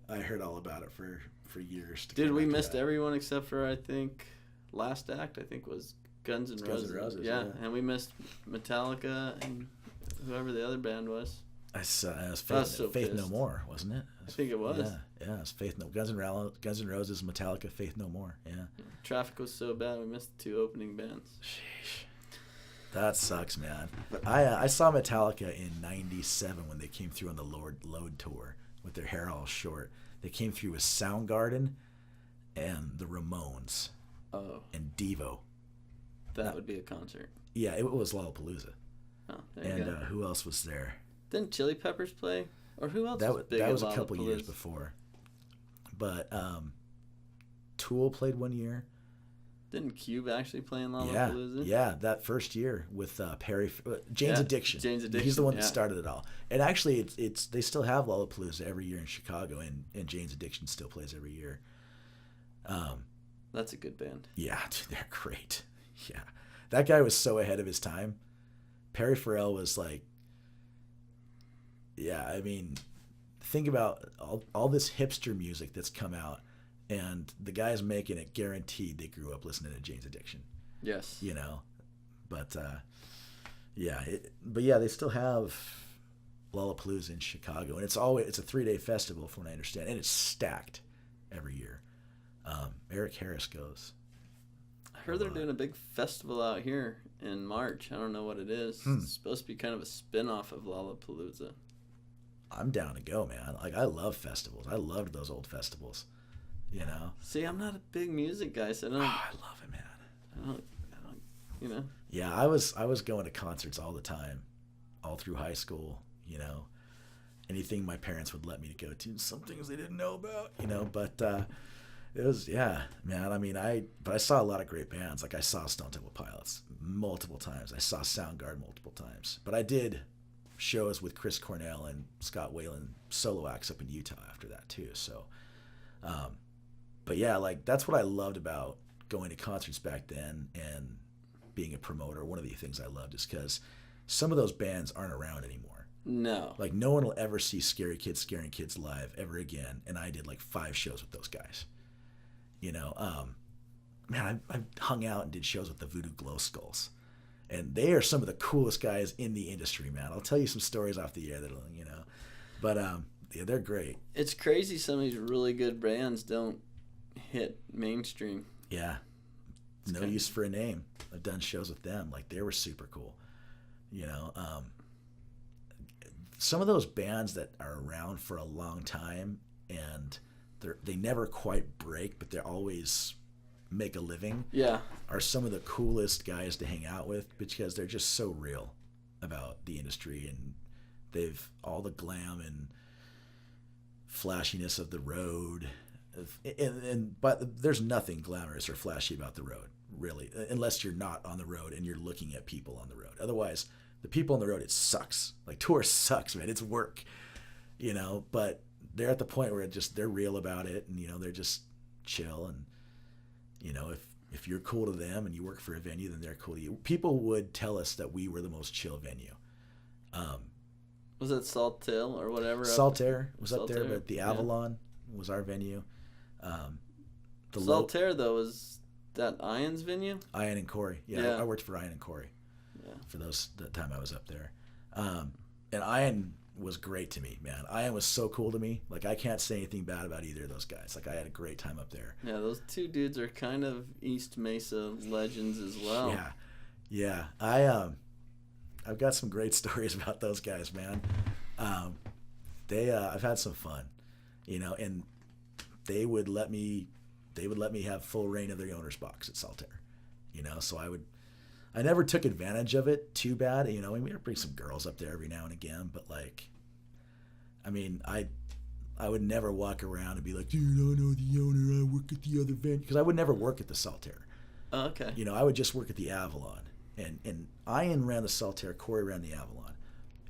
I heard all about it for years. Dude, we missed everyone except for, I think, last act, I think, was Guns N' Roses. Yeah, and we missed Metallica and whoever the other band was. It was so Faith No pissed. More, wasn't it? I think it was. Yeah, it was Faith No Guns N' Roses, Metallica, Faith No More. Yeah. Traffic was so bad we missed the 2 opening bands. Sheesh. That sucks, man. I saw Metallica in '97 when they came through on the Load tour with their hair all short. They came through with Soundgarden and the Ramones. Oh. And Devo. That would be a concert. Yeah, it was Lollapalooza. Oh, there you go. Who else was there? Didn't Chili Peppers play? Or who else was big That was at a couple Lollapalooza? years before. But Tool played one year. Didn't Cube actually play in Lollapalooza? Yeah, that first year with Jane's Addiction. Jane's Addiction. He's the one that started it all. And actually, it's they still have Lollapalooza every year in Chicago, and Jane's Addiction still plays every year. That's a good band. Yeah, dude, they're great. Yeah, that guy was so ahead of his time. Perry Farrell was like, yeah, I mean, think about all this hipster music that's come out. And the guys making it, guaranteed they grew up listening to Jane's Addiction. Yes. You know? But, they still have Lollapalooza in Chicago. And it's a 3-day festival from what I understand. And it's stacked every year. Eric Harris goes. I heard they're doing a big festival out here in March. I don't know what it is. It's supposed to be kind of a spin-off of Lollapalooza. I'm down to go, man. Like, I love festivals. I loved those old festivals. You know. See, I'm not a big music guy, so I don't. Oh, I love it, man. I don't. You know. Yeah, I was going to concerts all the time, all through high school. You know, anything my parents would let me to go to. Some things they didn't know about. You know, but it was man. I mean, I saw a lot of great bands. Like I saw Stone Temple Pilots multiple times. I saw Soundgarden multiple times. But I did shows with Chris Cornell and Scott Weiland solo acts up in Utah after that too. So. But yeah, like that's what I loved about going to concerts back then and being a promoter. One of the things I loved is because some of those bands aren't around anymore. No. Like no one will ever see Scary Kids Scaring Kids live ever again. And I did like 5 shows with those guys. You know, man, I hung out and did shows with the Voodoo Glow Skulls. And they are some of the coolest guys in the industry, man. I'll tell you some stories off the air that'll, you know. But yeah, they're great. It's crazy some of these really good bands don't hit mainstream. Yeah. It's No kinda... Use for a Name. I've done shows with them. Like, they were super cool. You know, some of those bands that are around for a long time and they never quite break, but they always make a living. Yeah. Are some of the coolest guys to hang out with because they're just so real about the industry, and they've all the glam and flashiness of the road. But there's nothing glamorous or flashy about the road, really, unless you're not on the road and you're looking at people on the road. Otherwise, the people on the road, it sucks. Like, tour sucks, man. It's work, you know. But they're at the point where they're real about it, and you know, they're just chill. And you know, if you're cool to them and you work for a venue, then they're cool to you. People would tell us that we were the most chill venue. Was it Saltaire or whatever? Saltaire was up there, Saltaire, but the Avalon was our venue. Saltaire though was That Ian's venue? Ian and Corey. Yeah. I worked for Ian and Corey. Yeah. For the time I was up there. And Ian was great to me, man. Ian was so cool to me. Like, I can't say anything bad about either of those guys. Like, I had a great time up there. Yeah, those two dudes are kind of East Mesa legends as well. Yeah. I've got some great stories about those guys, man. I've had some fun, and they would let me have full reign of their owner's box at Saltaire, so I never took advantage of it too bad, and we would bring some girls up there every now and again, but I would never walk around and be like, dude, I know the owner, I work at the other venue, because I would never work at the Saltaire. Oh, okay. I would just work at the Avalon, and Ian ran the Saltaire, Corey ran the Avalon,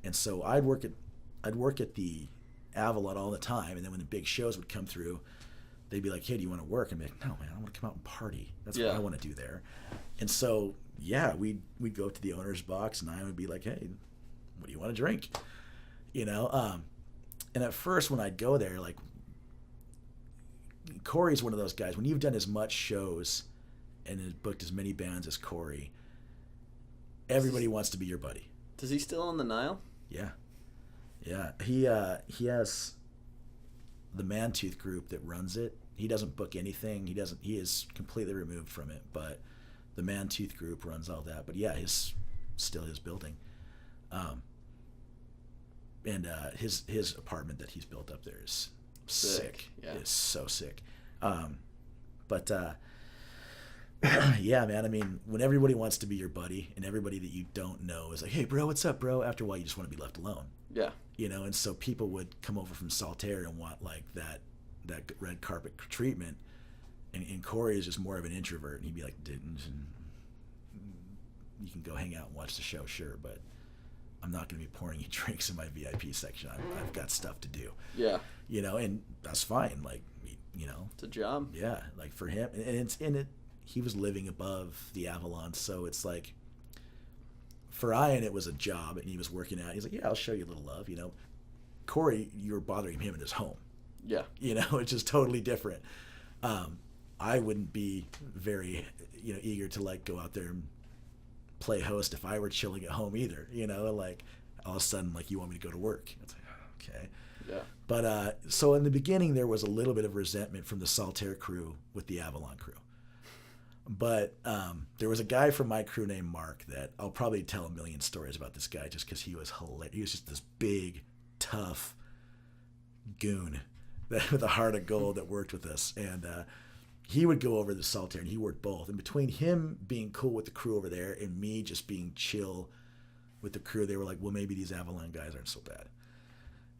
and so I'd work at the Avalon all the time, and then when the big shows would come through, they'd be like, hey, do you want to work? And I'd be like, no, man, I want to come out and party. That's what I want to do there. And so, we'd go to the owner's box, and I would be like, hey, what do you want to drink? And at first when I'd go there, like, Corey's one of those guys, when you've done as much shows and has booked as many bands as Corey, everybody wants to be your buddy. Does he still own the Nile? Yeah. He has the Mantooth group that runs it. He doesn't book anything. He is completely removed from it, but the Mantooth group runs all that. But yeah, still his building. And his apartment that he's built up there is sick. Yeah. It's so sick. Yeah, man, when everybody wants to be your buddy and everybody that you don't know is like, hey, bro, what's up, bro? After a while, you just want to be left alone. Yeah. And so people would come over from Saltaire and want, like, that red carpet treatment. And Corey is just more of an introvert. And he'd be like, you can go hang out and watch the show, sure, but I'm not going to be pouring you drinks in my VIP section. I've got stuff to do. Yeah. And that's fine. Like, it's a job. Yeah. Like, for him. And it's in it. He was living above the Avalon, so it's like, for Ian, it was a job, and he was working out. He's like, yeah, I'll show you a little love, Corey, you were bothering him in his home. Yeah. It's just totally different. I wouldn't be very, eager to, like, go out there and play host if I were chilling at home either, like, all of a sudden, like, you want me to go to work. It's like, okay. Yeah. But, so in the beginning, there was a little bit of resentment from the Saltaire crew with the Avalon crew. But there was a guy from my crew named Mark that I'll probably tell a million stories about this guy just because he was hilarious. He was just this big, tough goon with a heart of gold that worked with us. And he would go over to Saltaire, and he worked both. And between him being cool with the crew over there and me just being chill with the crew, they were like, well, maybe these Avalon guys aren't so bad.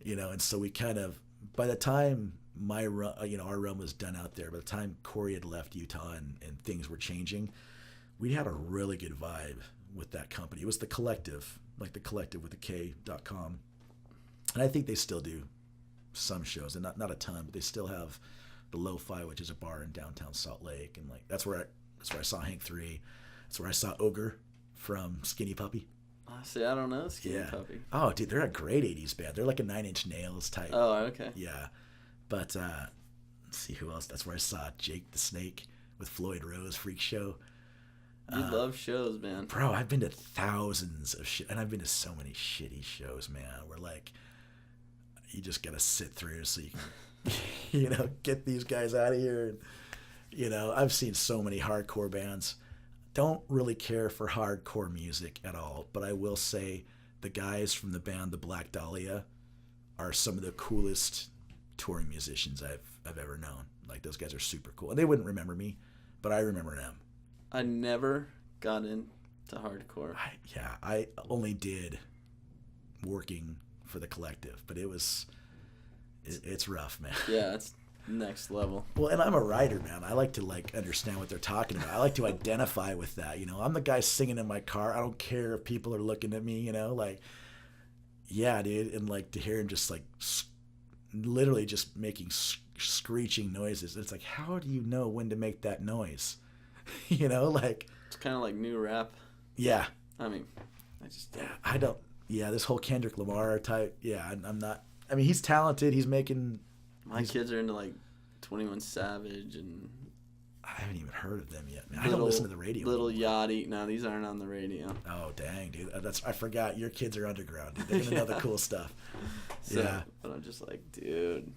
And so we kind of, by the time our run was done out there, by the time Corey had left Utah and things were changing, we had a really good vibe with that company. It was the Collective, like the Collective with the K.com. And I think they still do some shows, and not a ton, but they still have the Lo-Fi, which is a bar in downtown Salt Lake, and like that's where I saw Hank 3. That's where I saw Ogre from Skinny Puppy. See, I don't know Skinny Puppy. Oh, dude, they're a great 80s band. They're like a 9 Inch Nails type. Oh, okay. Yeah. But let's see who else. That's where I saw Jake the Snake with Floyd Rose, Freak Show. You love shows, man. Bro, I've been to thousands of and I've been to so many shitty shows, man, where like you just got to sit through so you can, get these guys out of here. And, I've seen so many hardcore bands. Don't really care for hardcore music at all, but I will say the guys from the band The Black Dahlia are some of the coolest touring musicians I've ever known. Like, those guys are super cool. And they wouldn't remember me, but I remember them. I never got into hardcore. I only did working for the Collective, but it's rough, man. Yeah, it's next level. Well, and I'm a writer, man. I like to understand what they're talking about. I like to identify with that. I'm the guy singing in my car. I don't care if people are looking at me. Yeah, dude. And like to hear him just like literally just making screeching noises. It's like, how do you know when to make that noise? Like it's kind of like new rap. Yeah. I mean, this whole Kendrick Lamar type. Yeah, I'm not. I mean, he's talented. He's making. My kids are into like 21 Savage and I haven't even heard of them yet, man. I don't listen to the radio. Little Yachty. No, these aren't on the radio. Oh, dang, dude. I forgot. Your kids are underground, dude. They're going to know the cool stuff. So, yeah. But I'm just like, dude.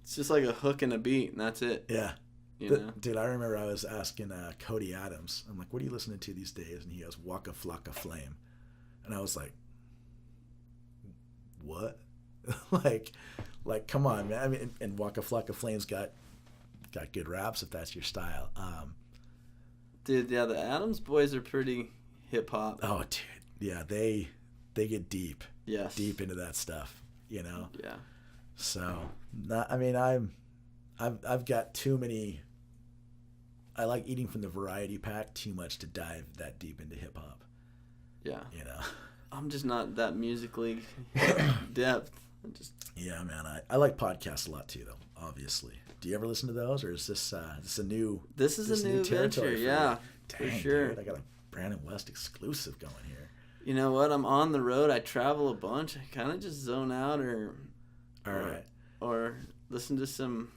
It's just like a hook and a beat, and that's it. Yeah. You know? Dude, I remember I was asking Cody Adams. I'm like, what are you listening to these days? And he goes, Waka Flocka Flame. And I was like, what? like, come on, man. I mean, and Waka Flocka Flame's got good raps if that's your style. Dude, yeah, the Adams boys are pretty hip hop. Oh, dude, yeah, they get deep. Yes. Deep into that stuff, you know. Yeah. So, I've got too many. I like eating from the variety pack too much to dive that deep into hip hop. Yeah. You know. I'm just not that musically depth. Yeah, man. I like podcasts a lot too, though. Obviously. Do you ever listen to those, or is this a new? This is a new venture. Yeah, Dang, for sure. Dude, I got a Brandon West exclusive going here. You know what? I'm on the road. I travel a bunch. I kind of just zone out, or listen to some,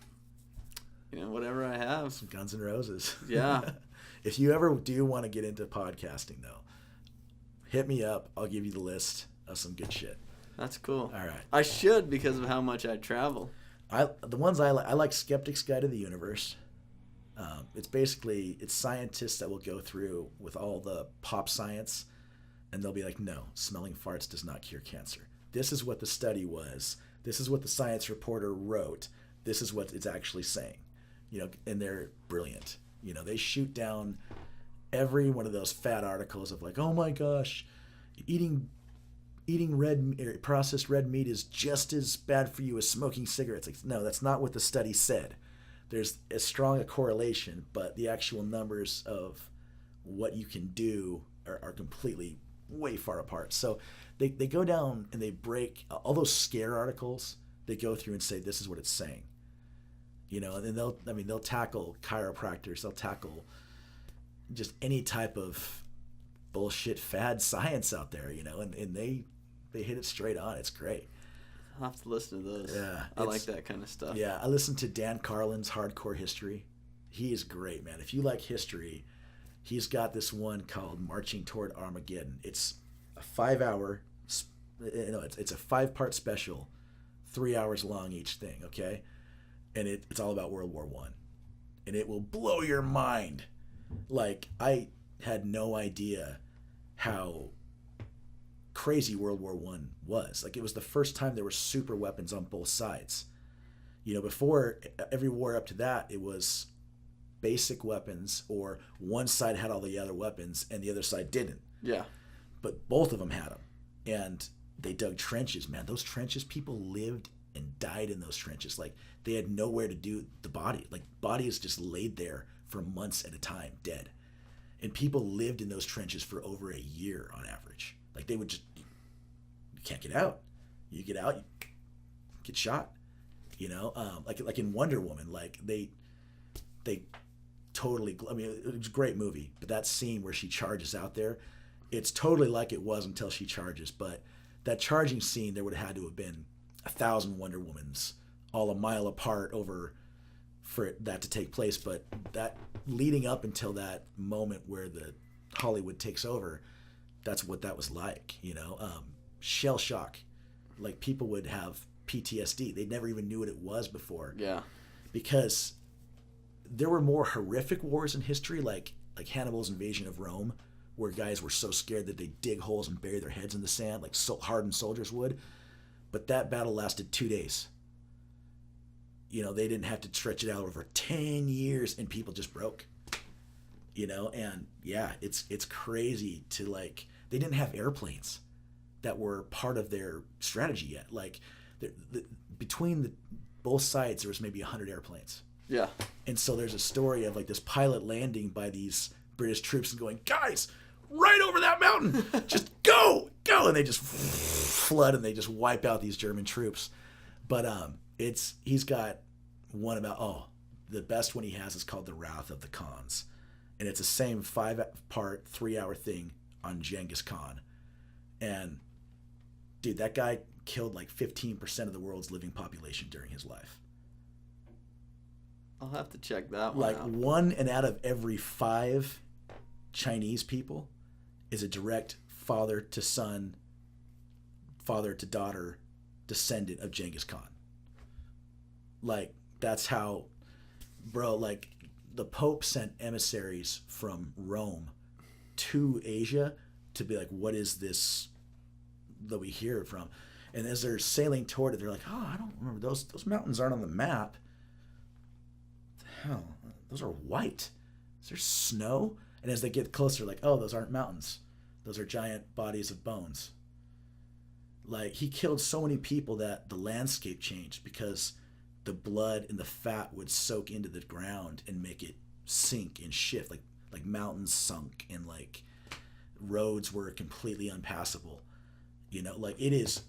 whatever I have. Some Guns N' Roses. Yeah. If you ever do want to get into podcasting, though, hit me up. I'll give you the list of some good shit. That's cool. All right. I should, because of how much I travel. The ones I like Skeptic's Guide to the Universe. It's scientists that will go through with all the pop science, and they'll be like, no, smelling farts does not cure cancer. This is what the study was. This is what the science reporter wrote. This is what it's actually saying. And they're brilliant. They shoot down every one of those fat articles of like, oh my gosh, eating processed red meat is just as bad for you as smoking cigarettes. Like, no, that's not what the study said. There's as strong a correlation, but the actual numbers of what you can do are completely way far apart. So they go down and they break all those scare articles. They go through and say, this is what it's saying. And then they'll tackle chiropractors. They'll tackle just any type of bullshit fad science out there, and they hit it straight on. It's great. I'll have to listen to those. Yeah. I like that kind of stuff. Yeah, I listen to Dan Carlin's Hardcore History. He is great, man. If you like history, he's got this one called Marching Toward Armageddon. It's a 5-hour, it's a 5-part special, 3 hours long each thing, okay? And it's all about World War I. And it will blow your mind. Like, I had no idea how crazy World War I was. Like, it was the first time there were super weapons on both sides. Before, every war up to that, it was basic weapons, or one side had all the other weapons and the other side didn't. Yeah. But both of them had them. And they dug trenches, man. Those trenches, people lived and died in those trenches. Like, they had nowhere to do the body. Like, bodies just laid there for months at a time, dead. And people lived in those trenches for over a year on average. Like, they would just, you can't get out. You get out, you get shot. Like in Wonder Woman, like they totally, I mean, it was a great movie, but that scene where she charges out there, it's totally like it was until she charges. But that charging scene, there would have had to have been 1,000 Wonder Womans all a mile apart for that to take place. But that leading up until that moment where the Hollywood takes over, that's what that was like, shell shock. Like, people would have PTSD. They never even knew what it was before. Yeah. Because there were more horrific wars in history, like Hannibal's invasion of Rome, where guys were so scared that they dig holes and bury their heads in the sand, like hardened soldiers would. But that battle lasted 2 days. They didn't have to stretch it out over 10 years, and people just broke. And yeah, it's crazy to, like, they didn't have airplanes that were part of their strategy yet. Like, between both sides, there was maybe 100 airplanes. Yeah. And so there's a story of, like, this pilot landing by these British troops and going, guys, right over that mountain, just go, and they just flood and they just wipe out these German troops. But he's got one about, the best one he has is called The Wrath of the Khans. And it's the same 5-part, 3-hour thing on Genghis Khan. And dude, that guy killed like 15% of the world's living population during his life. I'll have to check that one Like out. 1 out of every 5 Chinese people is a direct father to son, father to daughter descendant of Genghis Khan. Like, that's how, bro, like, the Pope sent emissaries from Rome to Asia to be like, what is this that we hear it from? And as they're sailing toward it, they're like, oh, I don't remember. Those mountains aren't on the map. What the hell? Those are white. Is there snow? And as they get closer, like, oh, those aren't mountains. Those are giant bodies of bones. Like, he killed so many people that the landscape changed because the blood and the fat would soak into the ground and make it sink and shift. Like mountains sunk and like roads were completely unpassable. You know, like it is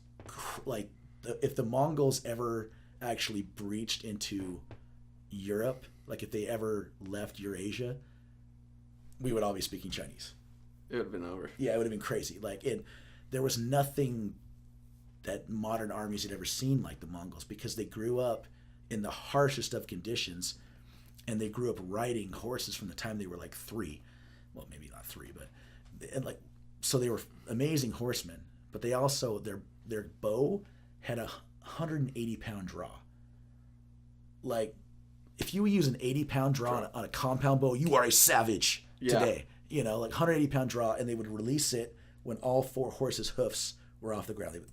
like if the Mongols ever actually breached into Europe, like if they ever left Eurasia, we would all be speaking Chinese. It would have been over. Yeah, it would have been crazy. Like there was nothing that modern armies had ever seen like the Mongols because they grew up in the harshest of conditions, and they grew up riding horses from the time they were like 3. Well, maybe not 3, but and like so they were amazing horsemen. But they also their bow had a 180-pound draw. Like if you use an 80-pound draw on a compound bow, you are a savage today. You know, like 180-pound draw, and they would release it when all 4 horses' hoofs were off the ground. They would,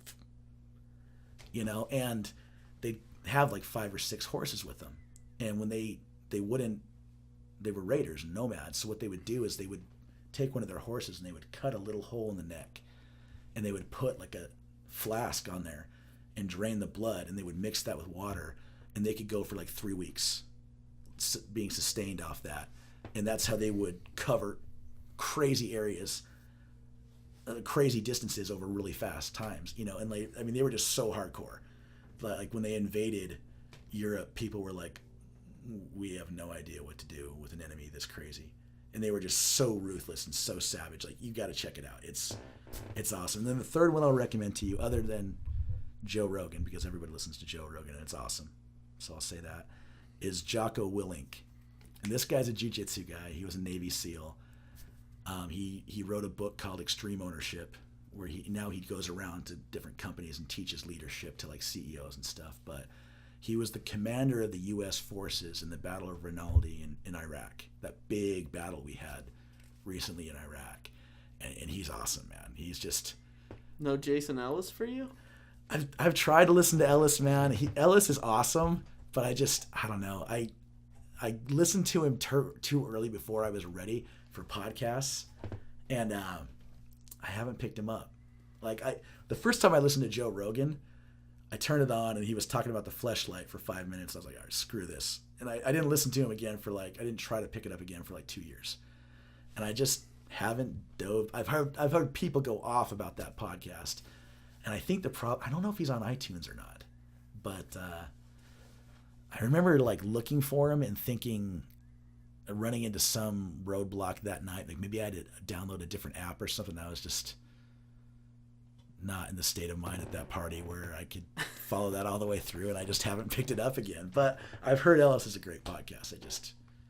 you know, and they'd have like 5 or 6 horses with them. And when they were raiders and nomads. So what they would do is they would take one of their horses and they would cut a little hole in the neck, and they would put like a flask on there and drain the blood, and they would mix that with water, and they could go for like 3 weeks being sustained off that. And that's how they would cover crazy areas, crazy distances over really fast times, you know. And like, I mean, they were just so hardcore. Like when they invaded Europe, people were like, we have no idea what to do with an enemy this crazy. And they were just so ruthless and so savage. Like, you got to check it out. It's awesome. And then the third one I'll recommend to you, other than Joe Rogan, because everybody listens to Joe Rogan and it's awesome, so I'll say that, is Jocko Willink. And this guy's a jiu-jitsu guy. He was a Navy SEAL. He wrote a book called Extreme Ownership, where he goes around to different companies and teaches leadership to like CEOs and stuff. But he was the commander of the U.S. forces in the Battle of Rinaldi in Iraq, that big battle we had recently in Iraq. And he's awesome, man. He's just... No Jason Ellis for you? I've tried to listen to Ellis, man. Ellis is awesome, but I don't know. I listened to him too early before I was ready for podcasts, and I haven't picked him up. Like the first time I listened to Joe Rogan, I turned it on and he was talking about the fleshlight for 5 minutes. I was like, all right, screw this. And I didn't listen to him again for I didn't try to pick it up again for like 2 years. And I just haven't dove. I've heard people go off about that podcast. And I think I don't know if he's on iTunes or not, but I remember like looking for him and thinking, running into some roadblock that night, like maybe I had to download a different app or something. I was just not in the state of mind at that party where I could follow that all the way through, and I just haven't picked it up again. But I've heard Ellis is a great podcast.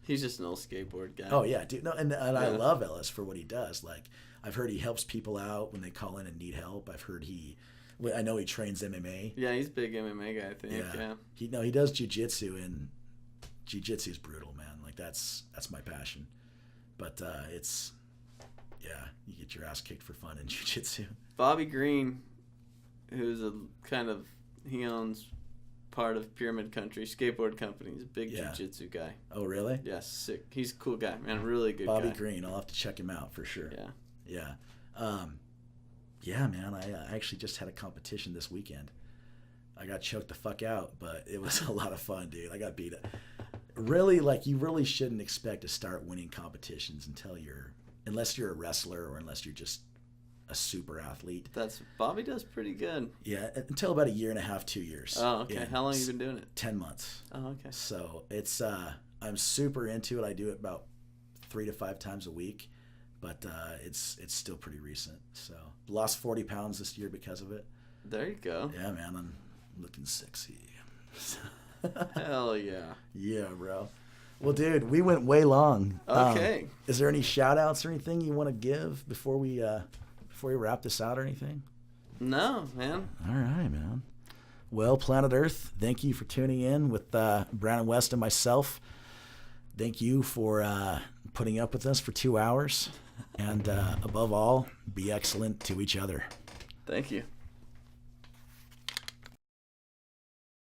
He's just an old skateboard guy. Oh yeah, dude. No, and I love Ellis for what he does. Like, I've heard he helps people out when they call in and need help. I've heard I know he trains MMA. Yeah, he's a big MMA guy, I think. Yeah. He does jiu-jitsu, and jiu-jitsu is brutal, man. Like that's my passion. But you get your ass kicked for fun in jiu-jitsu. Bobby Green, who's he owns part of Pyramid Country Skateboard Company. He's a big jiu-jitsu guy. Oh, really? Yeah, sick. He's a cool guy, man. Really good Bobby guy. Green. I'll have to check him out for sure. Yeah. Yeah, man. I actually just had a competition this weekend. I got choked the fuck out, but it was a lot of fun, dude. I got beat up. Really, like, you really shouldn't expect to start winning competitions unless you're a wrestler or unless you're just a super athlete. Bobby does pretty good. Yeah, until about 1.5 years, 2 years. Oh, okay. How long have you been doing it? 10 months. Oh, okay. So it's I'm super into it. I do it about 3 to 5 times a week, but it's still pretty recent. So lost 40 pounds this year because of it. There you go. Yeah, man, I'm looking sexy. Hell yeah. Yeah, bro. Well, dude, we went way long. Okay. Is there any shout outs or anything you want to give before we wrap this out or anything? No, man. All right, man. Well, Planet Earth, thank you for tuning in with Brandon West and myself. Thank you for putting up with us for 2 hours. And above all, be excellent to each other. Thank you.